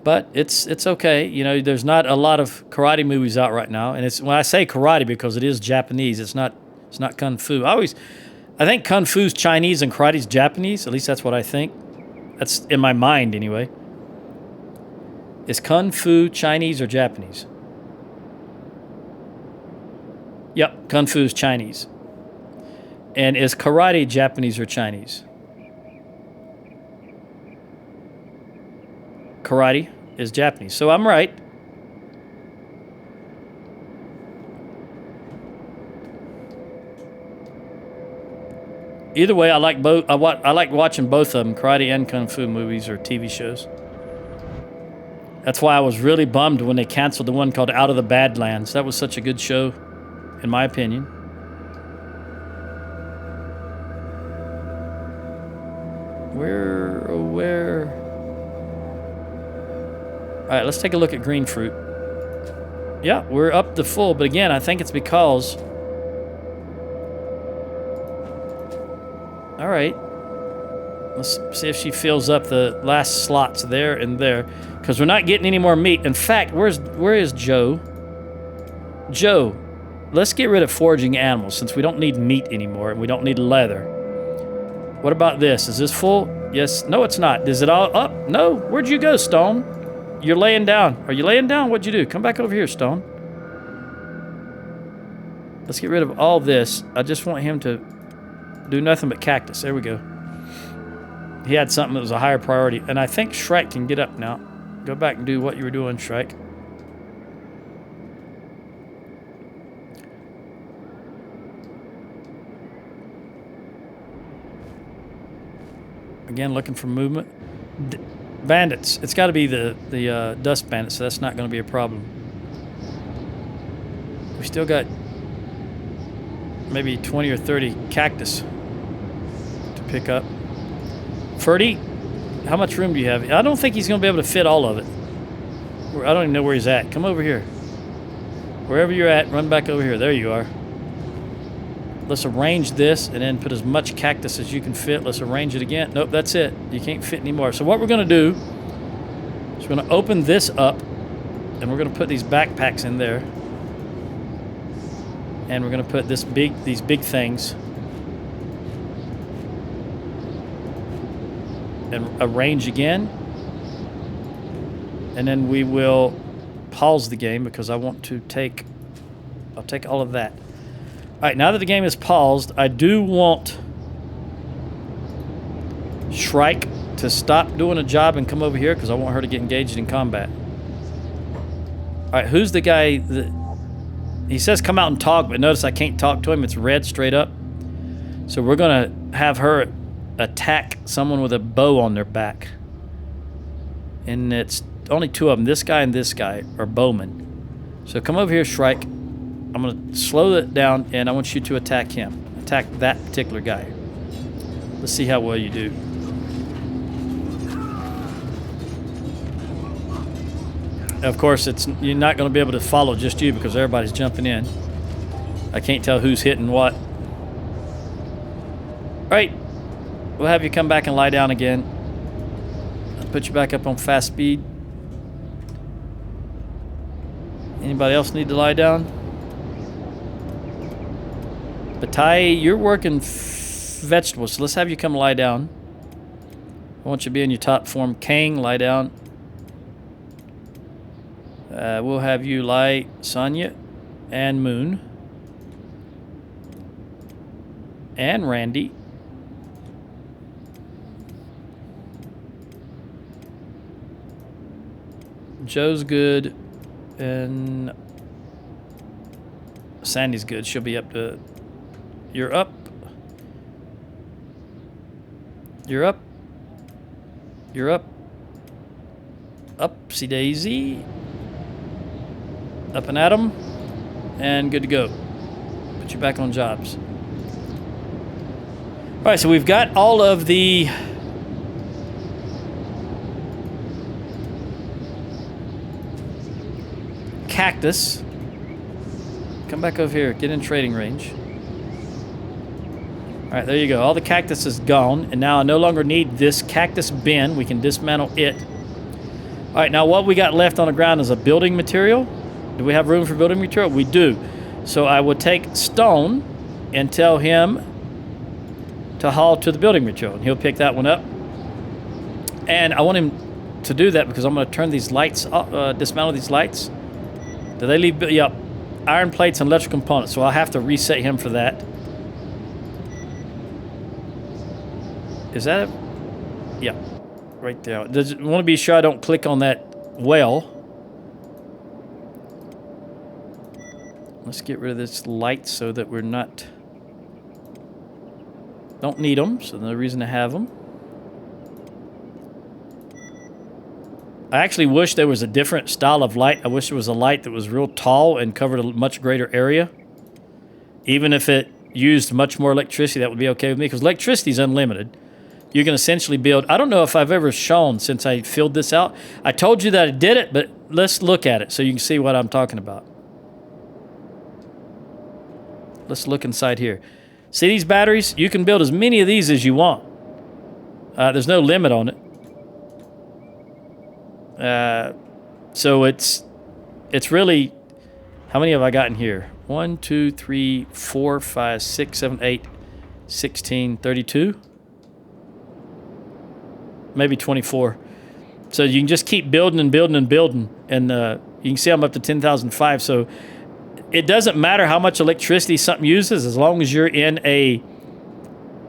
But it's okay. You know, there's not a lot of karate movies out right now. And it's when I say karate because it is Japanese. It's not kung fu. I think kung fu's Chinese and karate's Japanese. At least that's what I think. That's in my mind anyway. Is kung fu Chinese or Japanese? Yep, kung fu's Chinese. And is karate Japanese or Chinese? Karate is Japanese. So I'm right. Either way, I like both. I like watching both of them, karate and kung fu movies or TV shows. That's why I was really bummed when they canceled the one called Out of the Badlands. That was such a good show, in my opinion. Where? All right, let's take a look at green fruit. Yeah, we're up to full, but again, I think it's because... All right. Let's see if she fills up the last slots there and there, because we're not getting any more meat. In fact, where is Joe? Joe, let's get rid of foraging animals since we don't need meat anymore and we don't need leather. What about this? Is this full? Yes. No, it's not. Is it all up? No. Where'd you go, Stone? You're laying down. Are you laying down? What'd you do? Come back over here, Stone. Let's get rid of all this. I just want him to do nothing but cactus. There we go. He had something that was a higher priority. And I think Shrike can get up now. Go back and do what you were doing, Shrike. Again, looking for movement. Bandits. It's got to be the dust bandits, so that's not going to be a problem. We still got maybe 20 or 30 cactus to pick up. Ferdy, how much room do you have? I don't think he's going to be able to fit all of it. I don't even know where he's at. Come over here. Wherever you're at, run back over here. There you are. Let's arrange this and then put as much cactus as you can fit. Let's arrange it again. Nope, that's it. You can't fit anymore. So what we're going to do is we're going to open this up and we're going to put these backpacks in there. And we're going to put these big things and arrange again. And then we will pause the game because I want to I'll take all of that. All right, now that the game is paused, I do want Shrike to stop doing a job and come over here because I want her to get engaged in combat. All right, who's the guy that... He says come out and talk, but notice I can't talk to him. It's red straight up. So we're going to have her attack someone with a bow on their back. And it's only 2 of them. This guy and this guy are bowmen. So come over here, Shrike. I'm going to slow it down, and I want you to attack him. Attack that particular guy. Let's see how well you do. Of course, you're not going to be able to follow just you because everybody's jumping in. I can't tell who's hitting what. All right, we'll have you come back and lie down again. I'll put you back up on fast speed. Anybody else need to lie down? Batai, you're working vegetables, so let's have you come lie down. I want you to be in your top form. Kang, lie down. We'll have you lie, Sonia and Moon and Randy. Joe's good and Sandy's good. She'll be up to... You're up. You're up. You're up. Upsy daisy. Up and at 'em. And good to go. Put you back on jobs. Alright, so we've got all of the cactus. Come back over here. Get in trading range. Alright, there you go. All the cactus is gone. And now I no longer need this cactus bin. We can dismantle it. Alright, now what we got left on the ground is a building material. Do we have room for building material? We do. So I will take Stone and tell him to haul to the building material. And he'll pick that one up. And I want him to do that because I'm going to turn these lights off, dismantle these lights. Do they leave? Yep. Iron plates and electrical components. So I'll have to reset him for that. Is that it? Yeah. Right there. Does it want to be sure I don't click on that well? Let's get rid of this light so that we're not... Don't need them, so no reason to have them. I actually wish there was a different style of light. I wish there was a light that was real tall and covered a much greater area. Even if it used much more electricity, that would be okay with me, because electricity is unlimited. You can essentially build... I don't know if I've ever shown since I filled this out. I told you that I did it, but let's look at it so you can see what I'm talking about. Let's look inside here. See these batteries? You can build as many of these as you want. There's no limit on it. So it's really... How many have I got in here? 1, 2, 3, 4, 5, 6, 7, 8, 16, 32? Maybe 24. So you can just keep building and building and building. And you can see I'm up to 10,005. So... It doesn't matter how much electricity something uses as long as you're in a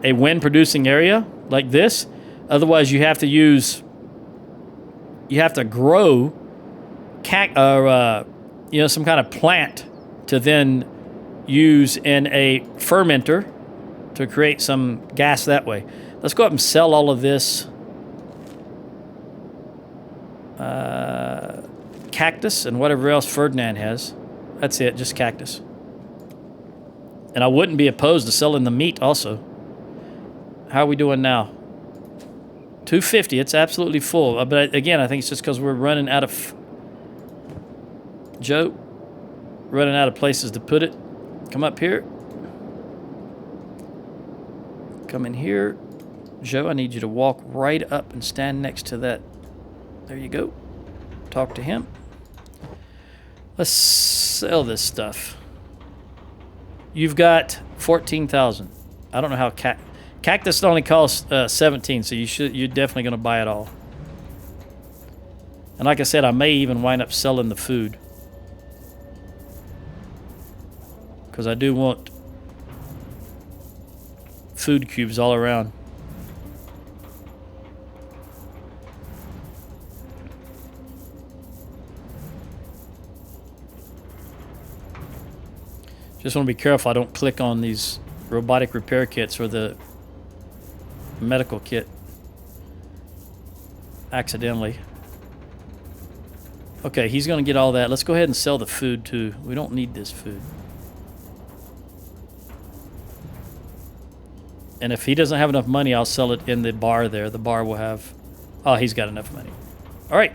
wind-producing area like this. Otherwise, you have to grow some kind of plant to then use in a fermenter to create some gas that way. Let's go up and sell all of this cactus and whatever else Ferdinand has. That's it, just cactus. And I wouldn't be opposed to selling the meat also. How are we doing now? 250, it's absolutely full. But again, I think it's just because we're running out of... Joe, running out of places to put it. Come up here. Come in here. Joe, I need you to walk right up and stand next to that. There you go. Talk to him. Let's sell this stuff. You've got 14,000. I don't know how cactus only costs 17, so you're definitely going to buy it all. And like I said, I may even wind up selling the food, because I do want food cubes all around. Just want to be careful I don't click on these robotic repair kits or the medical kit accidentally. Okay, he's going to get all that. Let's go ahead and sell the food too. We don't need this food. And if he doesn't have enough money, I'll sell it in the bar there. The bar will have... Oh, he's got enough money. All right.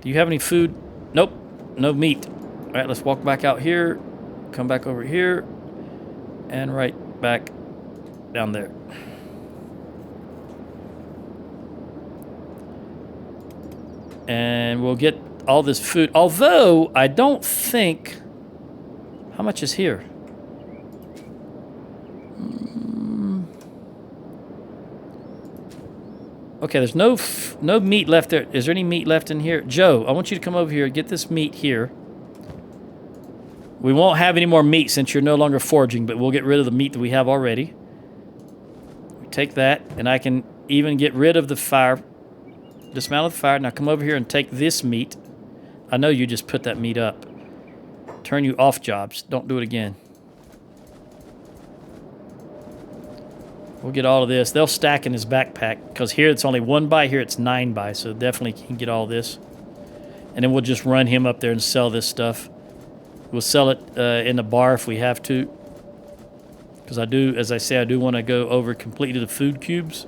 Do you have any food? Nope, no meat. All right, let's walk back out here, come back over here, and right back down there. And we'll get all this food. Although, I don't think... How much is here? Okay, there's no meat left there. Is there any meat left in here? Joe, I want you to come over here and get this meat here. We won't have any more meat since you're no longer foraging, but we'll get rid of the meat that we have already. We take that, and I can even get rid of the fire. Dismantle the fire. Now come over here and take this meat. I know you just put that meat up. Turn you off jobs. Don't do it again. We'll get all of this. They'll stack in his backpack because here it's only 1 by, here it's 9 by, so definitely can get all this. And then we'll just run him up there and sell this stuff. We'll sell it in the bar if we have to. Because I do, as I say, I do want to go over completely the food cubes.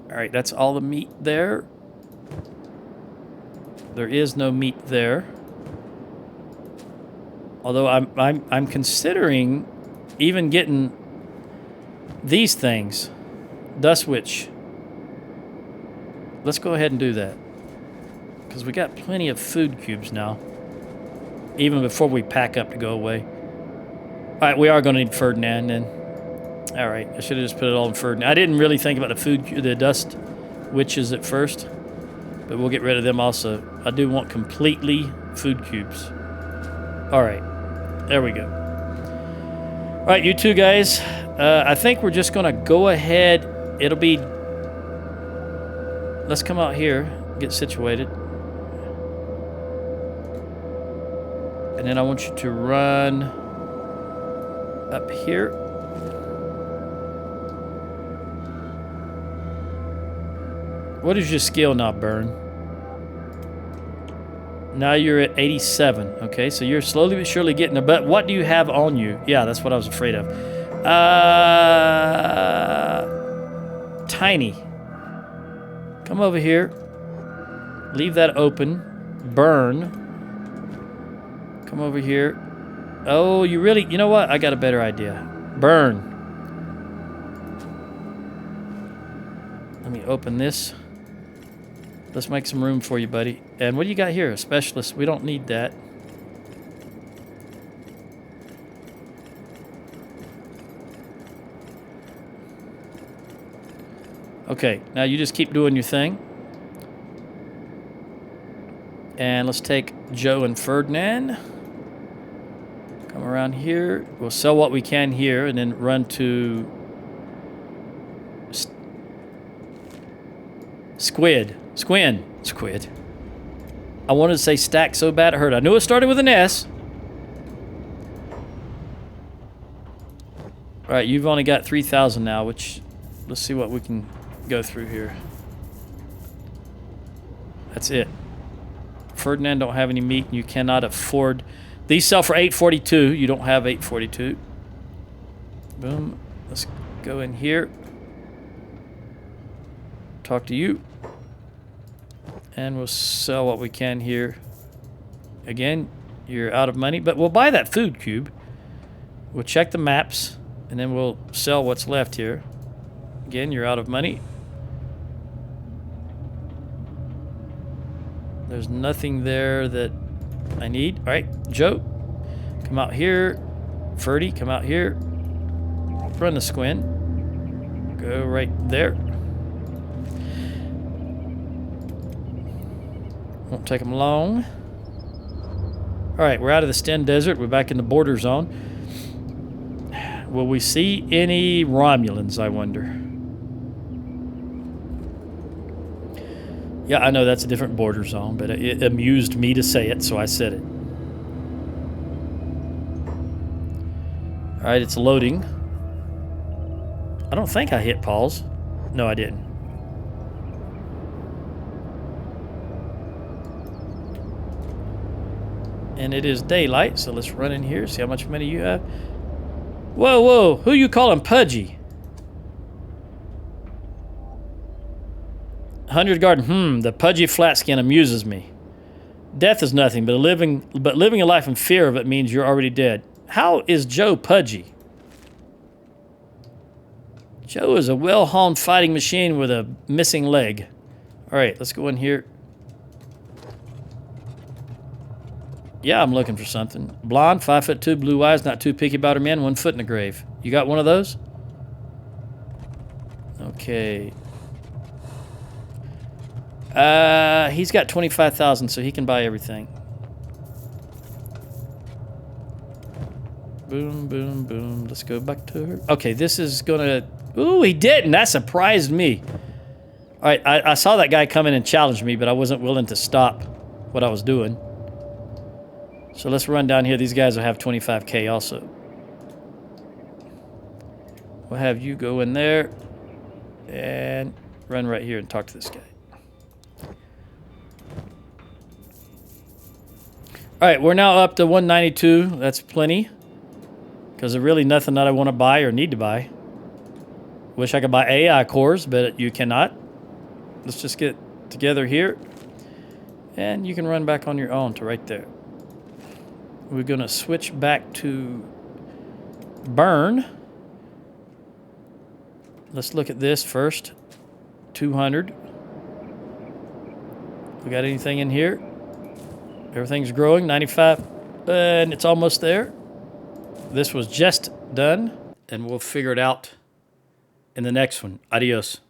All right, that's all the meat there. There is no meat there. Although I'm considering even getting these things. Dust Witch. Let's go ahead and do that. Because we got plenty of food cubes now. Even before we pack up to go away. Alright, we are going to need Ferdinand then. Alright, I should have just put it all in Ferdinand. I didn't really think about the Dust Witches at first. But we'll get rid of them also. I do want completely food cubes. Alright, there we go. Alright, you two guys. I think we're just going to go ahead. It'll be... Let's come out here, get situated. And then I want you to run up here. What is your skill now, Burn? Now you're at 87. Okay, so you're slowly but surely getting there. But what do you have on you? Yeah, that's what I was afraid of. Tiny. Come over here. Leave that open. Burn. Come over here. Oh, you really... You know what? I got a better idea. Burn. Let me open this. Let's make some room for you, buddy. And what do you got here? A specialist. We don't need that. Okay, now you just keep doing your thing. And let's take Joe and Ferdinand. Come around here. We'll sell what we can here and then run to... Squid. I wanted to say stack so bad it hurt. I knew it started with an S. Alright, you've only got 3,000 now, which... Let's see what we can go through here. That's it. Ferdinand don't have any meat, and you cannot afford... These sell for $8.42. You don't have $8.42. Boom. Let's go in here. Talk to you. And we'll sell what we can here. Again, you're out of money, but we'll buy that food cube. We'll check the maps, and then we'll sell what's left here. Again, you're out of money. There's nothing there that I need. All right, Joe, come out here. Ferdy, come out here. Run the squint. Go right there. Won't take them long. All right, we're out of the Sten Desert. We're back in the border zone. Will we see any Romulans, I wonder? Yeah, I know that's a different border zone, but it amused me to say it, so I said it. All right, it's loading. I don't think I hit pause. No, I didn't. And it is daylight, so let's run in here, see how much money you have. Whoa, whoa, who you calling Pudgy? Hunter's Garden. The pudgy flat skin amuses me. Death is nothing, but living a life in fear of it means you're already dead. How is Joe pudgy? Joe is a well-honed fighting machine with a missing leg. All right, let's go in here. Yeah, I'm looking for something. Blonde, 5'2", blue eyes, not too picky about her man, 1 foot in the grave. You got one of those? Okay. He's got 25,000, so he can buy everything. Boom, boom, boom. Let's go back to her. Okay, this is gonna... Ooh, he didn't. That surprised me. All right, I saw that guy come in and challenge me, but I wasn't willing to stop what I was doing. So let's run down here. These guys will have 25K also. We'll have you go in there and run right here and talk to this guy. All right, we're now up to 192. That's plenty. Because there's really nothing that I want to buy or need to buy. Wish I could buy AI cores, but you cannot. Let's just get together here. And you can run back on your own to right there. We're going to switch back to burn. Let's look at this first. 200. We got anything in here? Everything's growing. 95. And it's almost there. This was just done. And we'll figure it out in the next one. Adios.